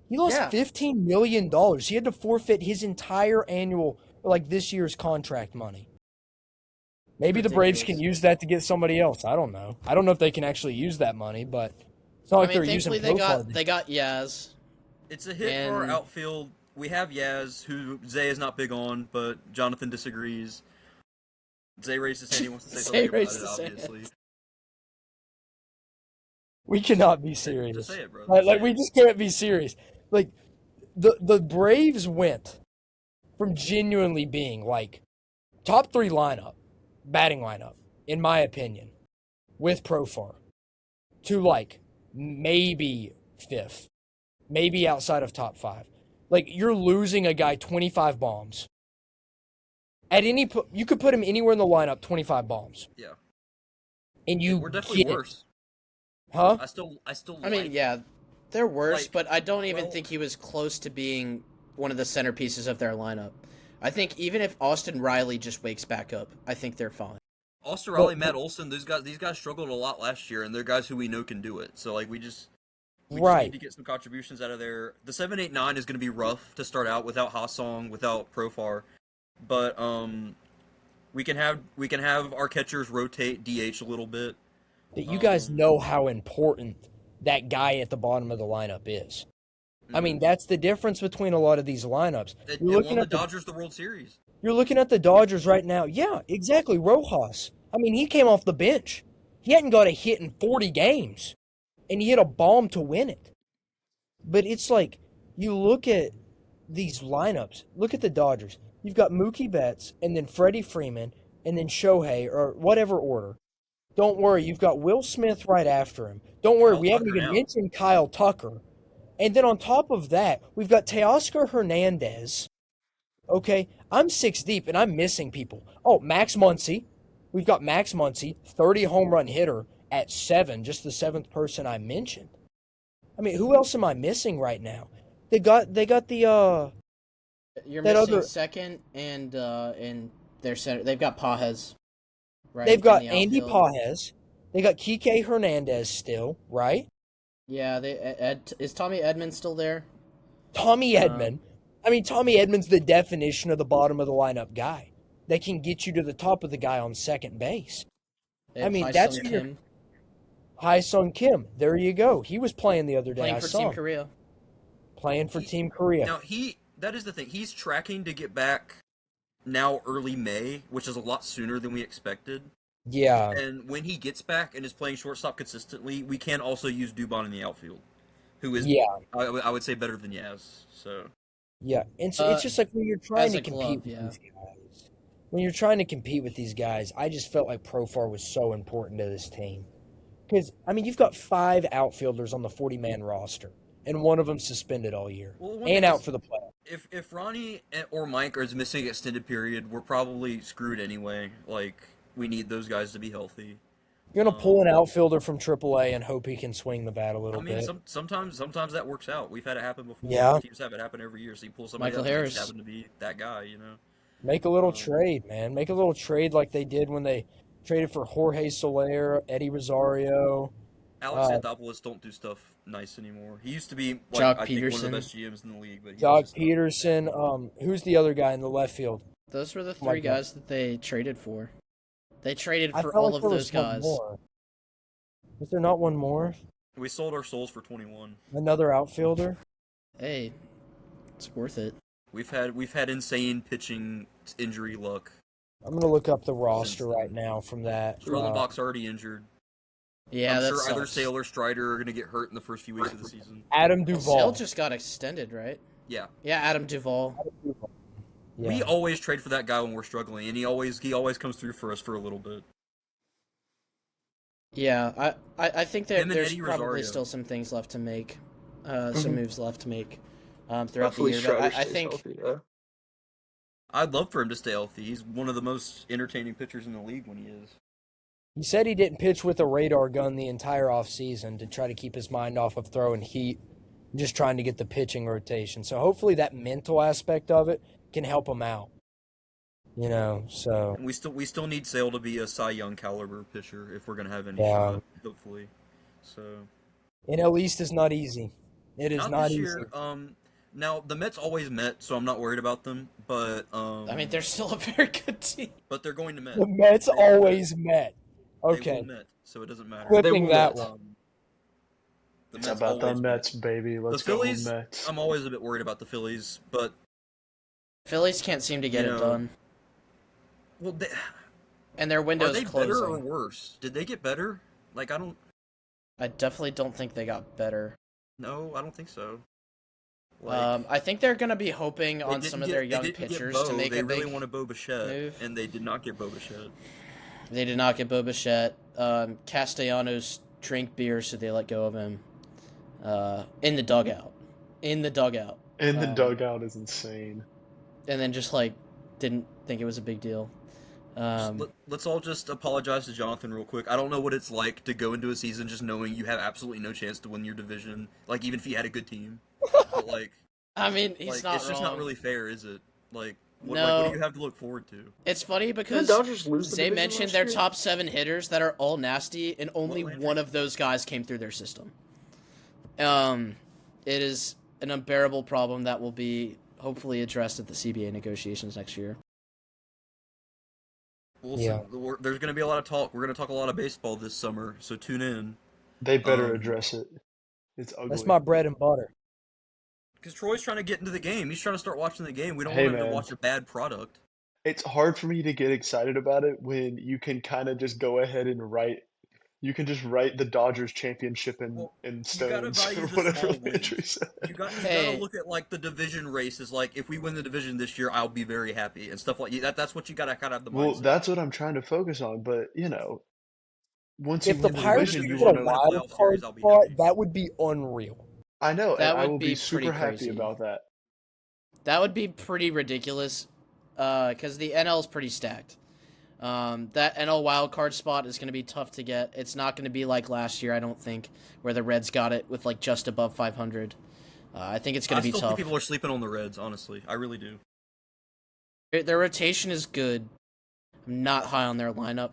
He lost Yeah. $15 million. He had to forfeit his entire annual, this year's contract money. Maybe the Braves can Ridiculous. use that to get somebody else. I don't know. I don't know if they can actually use that money, but it's not like they're using thankfully Profar. they got Yaz. It's a hit for our And- outfield. We have Yaz, who Zay is not big on, but Jonathan disagrees. Zay raised his hand. He wants to say Zay something about raised it, his hand. obviously. We cannot be serious. Just say it, bro. We just can't be serious. The Braves went from genuinely being top 3 lineup, batting lineup, in my opinion, with Profar, to maybe 5th, maybe outside of top 5. You're losing a guy 25 bombs. You could put him anywhere in the lineup, 25 bombs. Yeah. And you We're definitely get it. worse. Huh? I still I mean, yeah, they're worse, like, but I don't even well- think he was close to being one of the centerpieces of their lineup. I think even if Austin Riley just wakes back up, I think they're fine. Austin Riley, Matt Olson, these guys struggled a lot last year, and they're guys who we know can do it. So we just Right. need to get some contributions out of there. The 7-8-9 is going to be rough to start out without Hasong, without Profar, but we can have our catchers rotate DH a little bit. But you guys know how important that guy at the bottom of the lineup is. I mean, that's the difference between a lot of these lineups. It You're won looking the at the Dodgers the World Series. You're looking at the Dodgers right now. Yeah, exactly. Rojas. I mean, he came off the bench. He hadn't got a hit in 40 games, and he hit a bomb to win it. But it's you look at these lineups. Look at the Dodgers. You've got Mookie Betts, and then Freddie Freeman, and then Shohei, or whatever order. Don't worry, you've got Will Smith right after him. Don't worry, Kyle we haven't Tucker even now. mentioned Kyle Tucker. And then on top of that, we've got Teoscar Hernandez. Okay, I'm 6 deep and I'm missing people. Oh, Max Muncy. We've got Max Muncy, 30 home run hitter at 7, just the 7th person I mentioned. I mean, who else am I missing right now? They got the You're That missing other- second and in their center. They've got Pajes. Right, they've got in the Andy outfield. Pajes. They got Kike Hernandez still, right? Yeah, is Tommy Edmond still there? Tommy Edman. I mean, Tommy Edman's the definition of the bottom of the lineup guy. That can get you to the top of the guy on second base. They have I mean, Hai that's Sung who you're- Kim Hai Sung Kim. There you go. He was playing the other day. playing I for saw Team him. Korea. Playing for Team Korea. Now that is the thing. He's tracking to get back now early May, which is a lot sooner than we expected. Yeah, And when he gets back and is playing shortstop consistently, we can also use Dubon in the outfield, who is, yeah, I would say, better than Yaz. So yeah. And so it's just like when you're trying as to a compete glove, with yeah. these guys. When you're trying to compete with these guys, I just felt like Profar was so important to this team. Because, I mean, you've got 5 outfielders on the 40-man roster, and one of them suspended all year well, one and thing out is, for the playoffs. if Ronnie or Mike is missing an extended period, we're probably screwed anyway. Like we need those guys to be healthy. You're going to pull an outfielder from AAA and hope he can swing the bat a I little mean, bit. sometimes that works out. We've had it happen before. Yeah. Teams have it happen every year. So you pull somebody Michael up, and they Harris. just happen to be that guy. You know. Make a little trade, man. Make a little trade like they did when they traded for Jorge Soler, Eddie Rosario. Alex Anthopoulos don't do stuff nice anymore. He used to be like Jock I think one of the Peterson. best GMs in the league, but he Doug does Peterson. Who's the other guy in the left field? Those were the Oh my 3 God. guys that they traded for. They traded I for felt all like of there those was one guys. more. Was there not one more? We sold our souls for 21. Another outfielder? Hey, it's worth it. We've had insane pitching injury luck. I'm gonna look up the roster Since then. right now from that. Strellenbach's already injured. Yeah, I'm that sure either sucks. Sale or Strider are going to get hurt in the first few weeks of the season. Adam Sale Duvall. just got extended, right? Yeah. Yeah, Adam Duvall. Yeah. We always trade for that guy when we're struggling, and he always comes through for us for a little bit. Yeah, I think Him and there's Eddie probably Rosario. still some things left to make, some moves left to make throughout Hopefully the year. But Strider I stays think healthy, yeah. I'd love for him to stay healthy. He's one of the most entertaining pitchers in the league when he is. He said he didn't pitch with a radar gun the entire offseason to try to keep his mind off of throwing heat, just trying to get the pitching rotation. So hopefully that mental aspect of it can help him out. You know, so And we still need Sale to be a Cy Young caliber pitcher if we're going to have any Yeah. shot, hopefully. So NL East is not easy. It is not this easy. year. Now the Mets always met, so I'm not worried about them. But I mean they're still a very good team. but they're going to Met. The Mets They will always met. Met. They Okay, will Met, so it doesn't matter. flipping will that Met. one. The It's Mets about the always met. Mets, baby. Let's The Phillies, go Mets. I'm always a bit worried about the Phillies, but Phillies can't seem to get You it know, done, well, and their are window's they closing. better or worse? Did they get better? Like I don't definitely don't think they got better. know. I don't think so. Like, I think they're gonna be hoping they on didn't some of get- their they young didn't get pitchers Bo. to make They a really big wanted Bo Bichette, move. and they did not get Bo Bichette. They did not get Bo Bichette. Castellanos drank beer, so they let go of him. In the dugout. In the dugout. And the Um, dugout is insane. And then just didn't think it was a big deal. Let's all just apologize to Jonathan real quick. I don't know what it's like to go into a season just knowing you have absolutely no chance to win your division. Like even if you had a good team, but like, I mean, he's not it's wrong. just not really fair, is it? Like, what No. do you have to look forward to? It's funny Did because the Dodgers lose the they division mentioned last their year? top 7 hitters that are all nasty, and only What, one of those guys came through their system. It is an unbearable problem that will be hopefully addressed at the CBA negotiations next year. Well, Yeah. there's going to be a lot of talk. We're going to talk a lot of baseball this summer, so tune in. They better Um, address it. It's ugly. That's my bread and butter. Because Troy's trying to get into the game. He's trying to start watching the game. We don't Hey, want him man. to watch a bad product. It's hard for me to get excited about it when you can kind of just go ahead and write. You can just write the Dodgers championship in Well, in You got to stones value or the whatever small the entry wins. said. You got Hey. to look at like the division races. Like if we win the division this year, I'll be very happy and stuff like that. That's what you got to kind of have the Well, mindset. that's what I'm trying to focus on. But once you If the win the Pirates division, you get want a to. win a wild playoff card series, I'll be spot, happy. that would be unreal. I know, That and I would will be be super pretty happy crazy. about that. That would be pretty ridiculous, because the NL is pretty stacked. That NL wildcard spot is going to be tough to get. It's not going to be like last year, I don't think, where the Reds got it with just above 500. I think it's going I to be still tough. think people are sleeping on the Reds. Honestly, I really do. Their rotation is good. I'm not high on their lineup.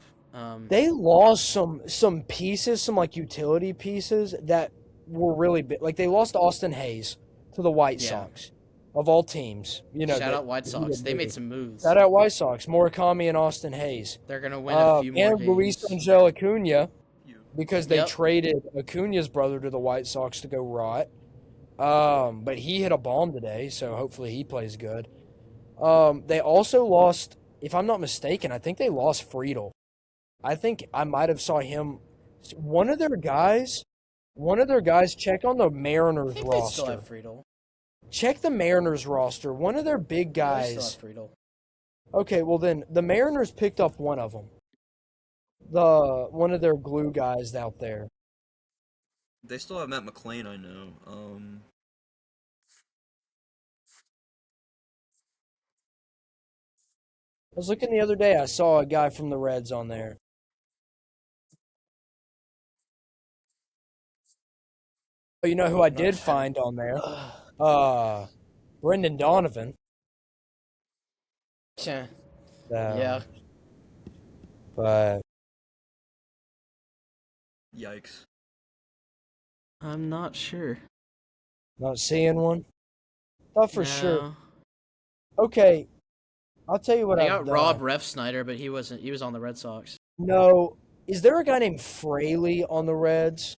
They lost some pieces, some like utility pieces that were really big. Like they lost Austin Hayes to the White Yeah. Sox, of all teams. You know, Shout that- out White Sox. They made some moves. Shout out White Sox, Murakami and Austin Hayes. They're going to win a few more And games. Luis Angel Acuna, You. because they Yep. traded Acuna's brother to the White Sox to go rot. But he hit a bomb today, so hopefully he plays good. They also lost, if I'm not mistaken, I think they lost Friedel. I think I might have saw him. One of their guys, check on the I Mariners think they still roster. have Friedel. Check the Mariners roster. One of their big Yeah, they still have guys. Friedel. Okay, well then the Mariners picked up one of them. One of their glue guys out there. They still have Matt McLean, I know. I was looking the other day. I saw a guy from the Reds on there. But you know who I I'm not did sure. find on there? Brendan Donovan. Yeah. Yeah. Yeah. But Yikes. I'm not sure. not seeing one. Thought for sure. No. Okay, I'll tell you what They I've got Rob done. Ref Snyder, but he wasn't. He was on the Red Sox. No, is there a guy named Fraley on the Reds?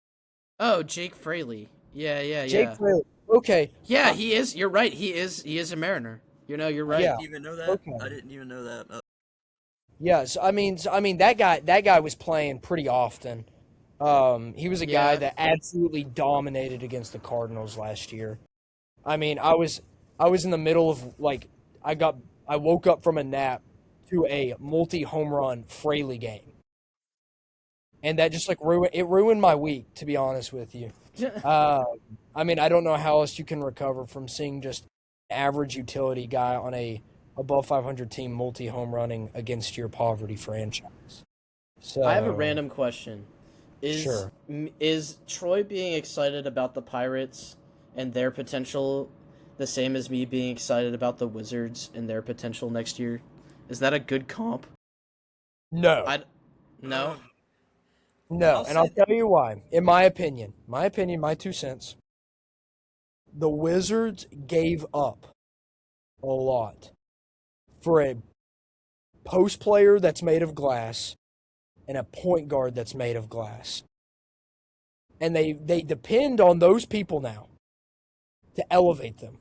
Oh, Jake Fraley. Yeah. Jake Fraley. Okay. Yeah, he is. You're right. He is a Mariner. You know, you're right. Yeah. Didn't even know that. Okay. I didn't even know that. Yeah, so I mean that guy was playing pretty often. He was a guy Yeah. that absolutely dominated against the Cardinals last year. I mean, I was in the middle of I woke up from a nap to a multi-home run Fraley game. And that just ruined my week, to be honest with you. I mean, I don't know how else you can recover from seeing just average utility guy on a above 500 team multi-home running against your poverty franchise. So I have a random question. Sure. Is Troy being excited about the Pirates and their potential the same as me being excited about the Wizards and their potential next year? Is that a good comp? No, No. no, and I'll tell you why. In my opinion, my 2 cents. The Wizards gave up a lot for a post player that's made of glass and a point guard that's made of glass. And they depend on those people now to elevate them.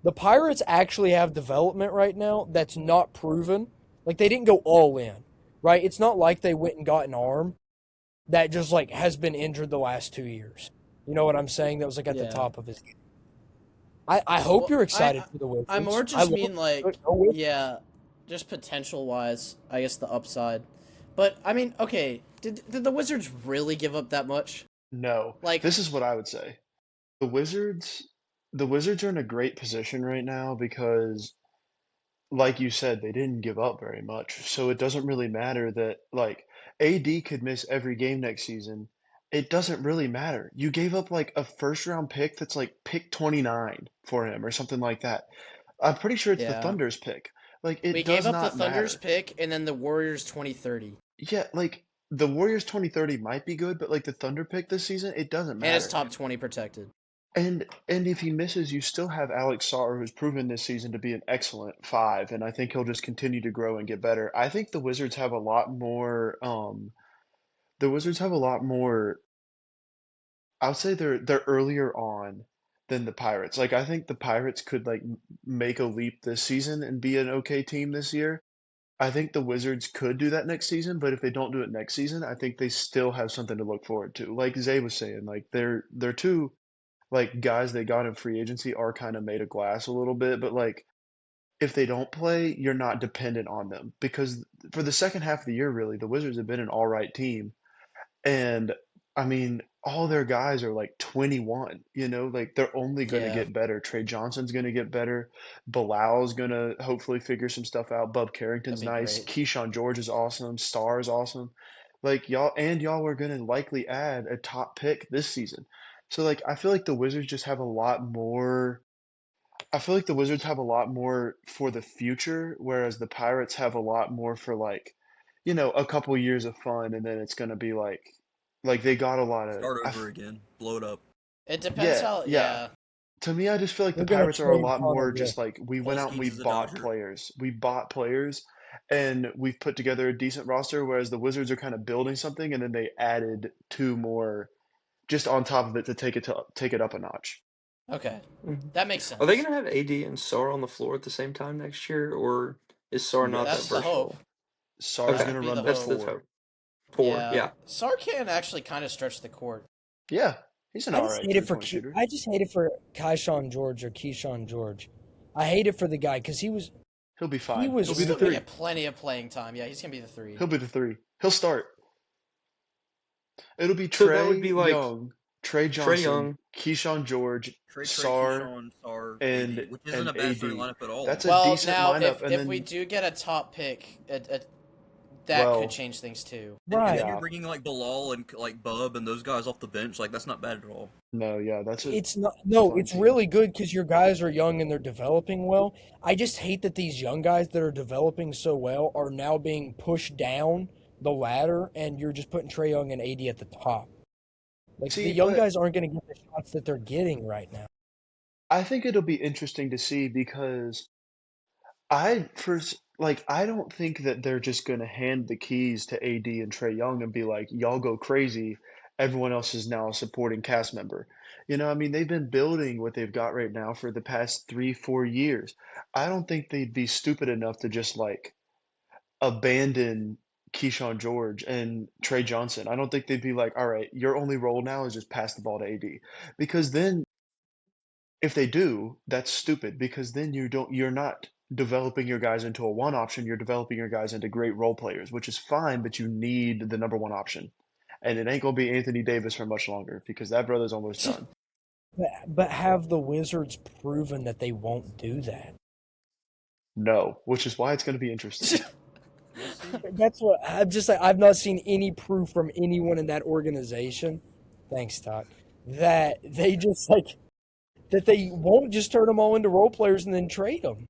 The Pirates actually have development right now that's not proven. Like they didn't go all in, right? It's not like they went and got an arm that just has been injured the last 2 years. You know what I'm saying? That was at the Yeah. top of his game. I hope Well, you're excited for the Wizards. I more I just love- mean Go Wizards. yeah, just potential wise, I guess the upside. But I mean, okay, did the Wizards really give up that much? No. Like, This is what I would say. The Wizards the Wizards are in a great position right now because like you said, they didn't give up very much. So it doesn't really matter that AD could miss every game next season. It doesn't really matter. You gave up like a first round pick that's like pick 29 for him or something like that. I'm pretty sure it's the yeah, Thunder's pick. Like we it gave does up the not Thunder's matter. pick and then the Warriors 2030, Yeah, like the Warriors 2030 might be good, but like the Thunder pick this season, it doesn't and it's matter. top 20 protected. And if he misses, you still have Alex Sarr, who's proven this season to be an excellent five, and I think he'll just continue to grow and get better. I think the Wizards have a lot more. The Wizards have a lot more. I would say they're earlier on than the Pirates. Like I think the Pirates could make a leap this season and be an okay team this year. I think the Wizards could do that next season, but if they don't do it next season, I think they still have something to look forward to. Like Zay was saying, like they're two guys they got in free agency are kind of made of glass a little bit, but if they don't play, you're not dependent on them because for the second half of the year, really, the Wizards have been an all right team. And I mean, all their guys are like 21, like they're only going to Yeah, get better. Trey Johnson's going to get better. Bilal's going to hopefully figure some stuff out. Bub that'd Carrington's be nice. great. Keyshawn George is awesome. Star is awesome. Like y'all are going to likely add a top pick this season. So I feel like the Wizards just have a lot more. I feel like the Wizards have a lot more for the future, whereas the Pirates have a lot more for a couple years of fun, and then it's gonna be like they got a lot of. Start over again. Blow it up. It depends Yeah, how. yeah. Yeah, To me, I just feel like the They're gonna Pirates are a trade lot Connor more Rip. just like we Paul went out and we Skeens is a bought Dodger. players. We bought players, and we've put together a decent roster, whereas the Wizards are kind of building something, and then they added two more just on top of it to take it up a notch. Okay, Mhm. that makes sense. Are they gonna have AD and Sar on the floor at the same time next year, or is Sar not That's that the hope. versatile? Sar's That Okay, would gonna be run the the that's hope. the four. hope. Four, Yeah, yeah. Sar can actually kind of stretch the court. Yeah, he's an I just alright hate it for 3-point shooter. I just hate it for Keyshawn George or Keyshawn George. I hate it for the guy because He'll be he fine. was He'll He's be the still gonna 3. get plenty of playing time. Yeah, he's gonna be the 3. He'll be the 3. He'll start. It'll be So that would be Trey like Young, Trey Trey Johnson, Young. Keyshawn George, Trey, Sar, Keyshawn, Sar, AD, and which isn't and a bad starting AD. lineup at all. That's a Well, decent now lineup. And if we then, do get a top pick, that could well, change things too. And then right. you're yeah, bringing like Bilal and like Bub and those guys off the bench. Like that's not bad at all. no, yeah, that's a It's not no, fun it's team. really good because your guys are young and they're developing well. I just hate that these young guys that are developing so well are now being pushed down the ladder, and you're just putting Trae Young and AD at the top. Like the See, young but guys aren't going to get the shots that they're getting right now. I think it'll be interesting to see because I don't think that they're just gonna hand the keys to AD and Trey Young and be like, "Y'all go crazy. Everyone else is now a supporting cast member." I mean, they've been building what they've got right now for the past 3, 4 years. I don't think they'd be stupid enough to just like abandon Keyshawn George and Trey Johnson. I don't think they'd be like, "All right, your only role now is just pass the ball to AD," because then if they do, that's stupid because then you're not developing your guys into a one option, you're developing your guys into great role players, which is fine, but you need the number one option. And it ain't gonna be Anthony Davis for much longer because that brother's almost done. But have the Wizards proven that they won't do that? No, which is why it's gonna be interesting. We'll see. That's what I'm just like. I've not seen any proof from anyone in that organization. Thanks, Todd. That they just like that they won't just turn them all into role players and then trade them.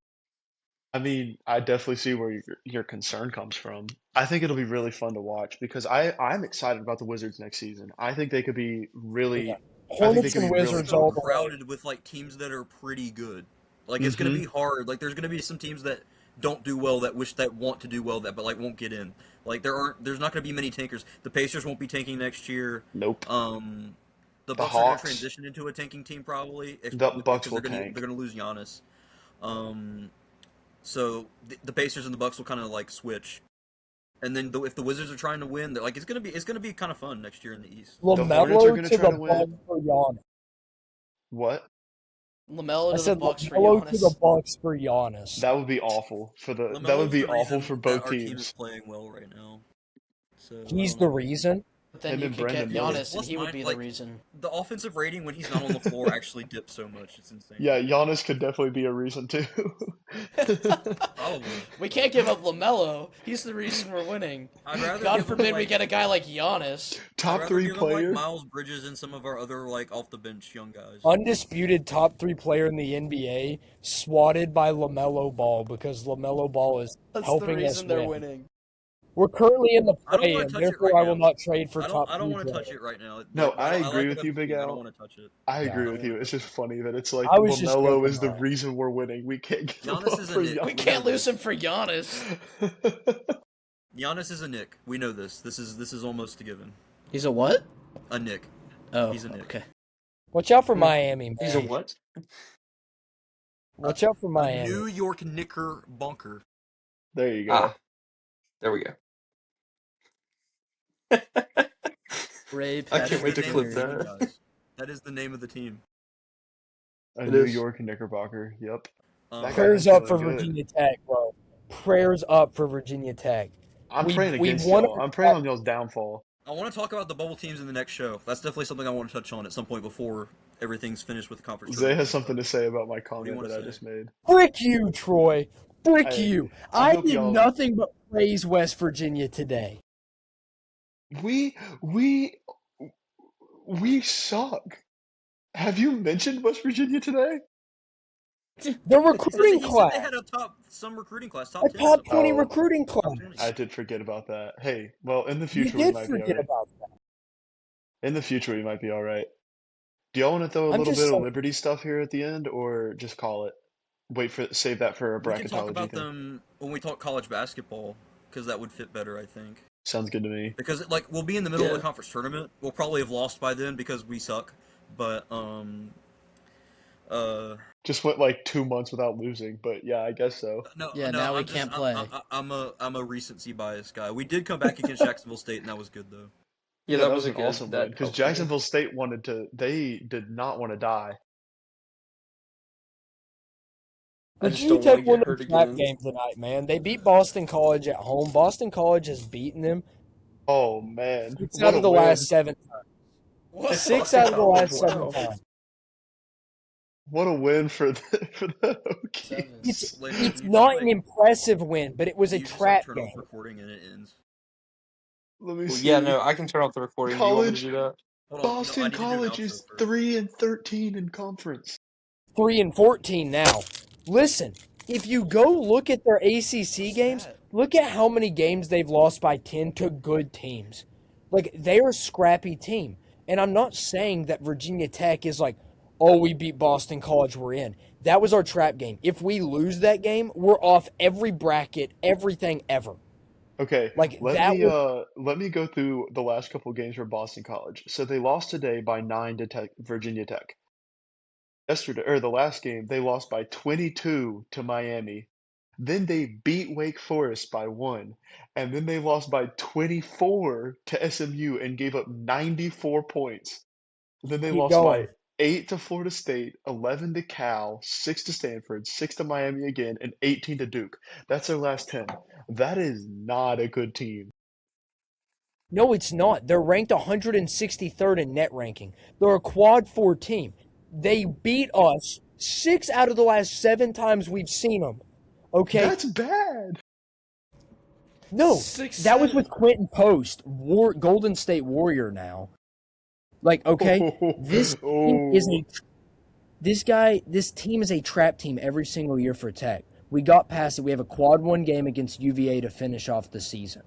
I mean, I definitely see where your concern comes from. I think it'll be really fun to watch because I'm excited about the Wizards next season. I think they could be Yeah. really I think they Hornets could and be really Wizards So all fun. the way. crowded with like teams that are pretty good. Like it's gonna Hmm. be hard. Like there's gonna be some teams that don't do well that want to do well that but like won't get in. Like there's not gonna be many tankers. The Pacers won't be tanking next year. Nope. The The Bucks are gonna Hawks, transition into a tanking team probably the Bucks because will they're tank. gonna lose Giannis. Um, so the Pacers and the Bucks will kind of like switch. And then if the Wizards are trying to win, they're like it's gonna be kind of fun next year in the East. The Hornets are LaMelo gonna to try the to Bucks win. for Giannis. What? LaMelo I to the said Bucks for LaMelo to the Giannis. Bucks for Giannis. That would be awful that would Lamelo's be the awful reason for that both our team is teams. playing well right now. So I He's don't the know. reason. But then Him you and could get Brandon Miller. Giannis, and he would be the Like reason. the offensive rating when he's not on the floor actually dips so much. It's insane. Yeah, Giannis could definitely be a reason too. Probably. We can't give up LaMelo. He's the reason we're winning. I'd rather God give him, forbid we like, get a guy like Giannis. I'd Top rather 3 give him like player. Miles Bridges and some of our other like off the bench young guys. Undisputed top 3 player in the NBA, swatted by LaMelo Ball because LaMelo Ball is That's the helping us reason they're win. winning. We're currently in the I don't play, want and to touch it therefore right I will now. not trade for top I don't 3 want to player. touch it right now. No, Like, I like agree it with up you, to Big you. I don't Al. want to touch it. I Yeah. agree with you. It's just funny that it's like I was just LaMelo joking is the around. reason we're winning. We can't give him Giannis up is a for Knick. We know can't lose this. him for Giannis. Giannis is a Nick. We know this. This is almost a given. He's a what? A Nick. Oh, He's a Nick. okay. Watch out for Miami, man. He's a what? Watch out for A Miami. New York Knicker bunker. There you go. Ah, there we go. Ray I That can't is wait the to name clip of the team, that. guys. That is the name of the team. A It New is. York Knickerbocker. Yep. That guy Prayers looks up really for good. Virginia Tech, bro. Prayers up for Virginia Tech. I'm We- praying we against won y'all. a- I'm praying on y'all's downfall. I want to talk about the bubble teams in the next show. That's definitely something I want to touch on at some point before everything's finished with the conference. Zay tournament has and something to stuff. say about my do you comment wanna that I say? just made. Frick you, Troy. Frick Hey, you. I I hope did y'all- nothing but praise West Virginia today. We suck. Have you mentioned West Virginia today? The recruiting He said class. they had some recruiting class, top A 10. top something. 20 Oh. recruiting Top class. 20. I did forget about that. Hey, well, in the You future we did might be forget alright. about that. In the future we might be alright. Do y'all want to throw a I'm little just bit of saying- Liberty stuff here at the end, or just call it? Save that for a We can talk bracketology about thing. them when we talk college basketball, because that would fit better, I think. Sounds good to me. Because like we'll be in the middle of Yeah. the conference tournament. We'll probably have lost by then because we suck. But Just went like 2 months without losing, but yeah, I guess so. No, Yeah, no, now we can't play. I'm a recency bias guy. We did come back against Jacksonville State, and that was good though. Yeah, Yeah, that that was was a an good. awesome win That because helped me. Jacksonville State they did not want to die. I just Virginia don't want to Tech won get their hurt trap again. game tonight, man. They beat Boston College at home. Boston College has beaten them Oh man, six what out a of the win! last 7 times. What? Six Boston out of the College, last 7 wow. times. What a win for the Seven. It's Hokies. Later, it's can you just not like an impressive win, but it was can a you just like trap turn off game. recording and it ends? Let me Well, yeah, see. no, I can turn off the recording. Do you want me to College do that? Hold on, no, I Boston need to do an College outro is first. 3-13 in conference. 3-14 now. Listen, if you go look at their ACC games, that? look at how many games they've lost by 10 to good teams. Like, they're a scrappy team. And I'm not saying that Virginia Tech is like, oh, we beat Boston College, we're in. That was our trap game. If we lose that game, we're off every bracket, everything ever. Okay, Like, let that me was let me go through the last couple games for Boston College. So they lost today by 9 to Virginia Tech. Yesterday, or the last game, they lost by 22 to Miami. Then they beat Wake Forest by 1, and then they lost by 24 to SMU and gave up 94 points. Then they keep lost by going. 8 to Florida State, 11 to Cal, 6 to Stanford, 6 to Miami again, and 18 to Duke. That's their last 10. That is not a good team. No, it's not. They're ranked 163rd in net ranking. They're a quad 4 team. They beat us 6 out of the last 7 times we've seen them. Okay? That's bad. No, Six, that was with seven. Quentin Post, Golden State Warrior now. Like, okay, this team is Oh, a this team is a trap team every single year for Tech. We got past it. We have a quad 1 game against UVA to finish off the season.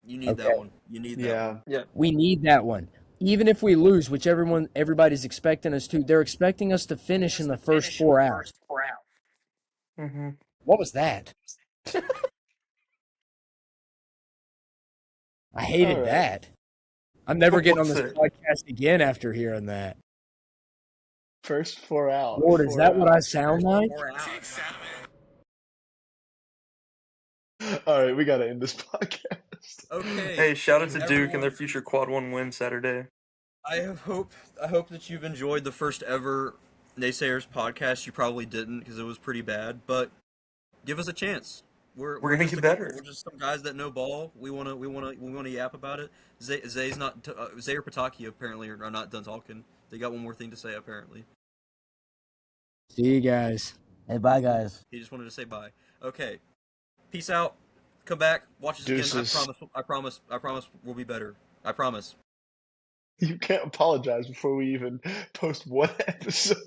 You need that Okay. one. You need that yeah. one. Yeah. We need that one. Even if we lose, which everybody's expecting us to, they're expecting us to finish in the first 4 out. Mm-hmm. What was that? I hated All right. that. I'm never What getting on was this it? podcast again after hearing that. First 4 out. Lord, is 4 that what I out. sound like? Or out. All right, we got to end this podcast. Okay. Hey, shout out to Duke and everyone, their future quad 1 win Saturday. I hope that you've enjoyed the first ever Naysayers podcast. You probably didn't because it was pretty bad, but give us a chance. We're We're gonna just get a couple. better. We're just some guys that know ball. We wanna yap about it. Zay's not Zay or Pataki apparently are not done talking. They got one more thing to say apparently. See you guys. Hey, bye, guys. He just wanted to say bye. Okay, peace out. Come back. Watch us again. Deuces. I promise. I promise. We'll be better. I promise. You can't apologize before we even post one episode.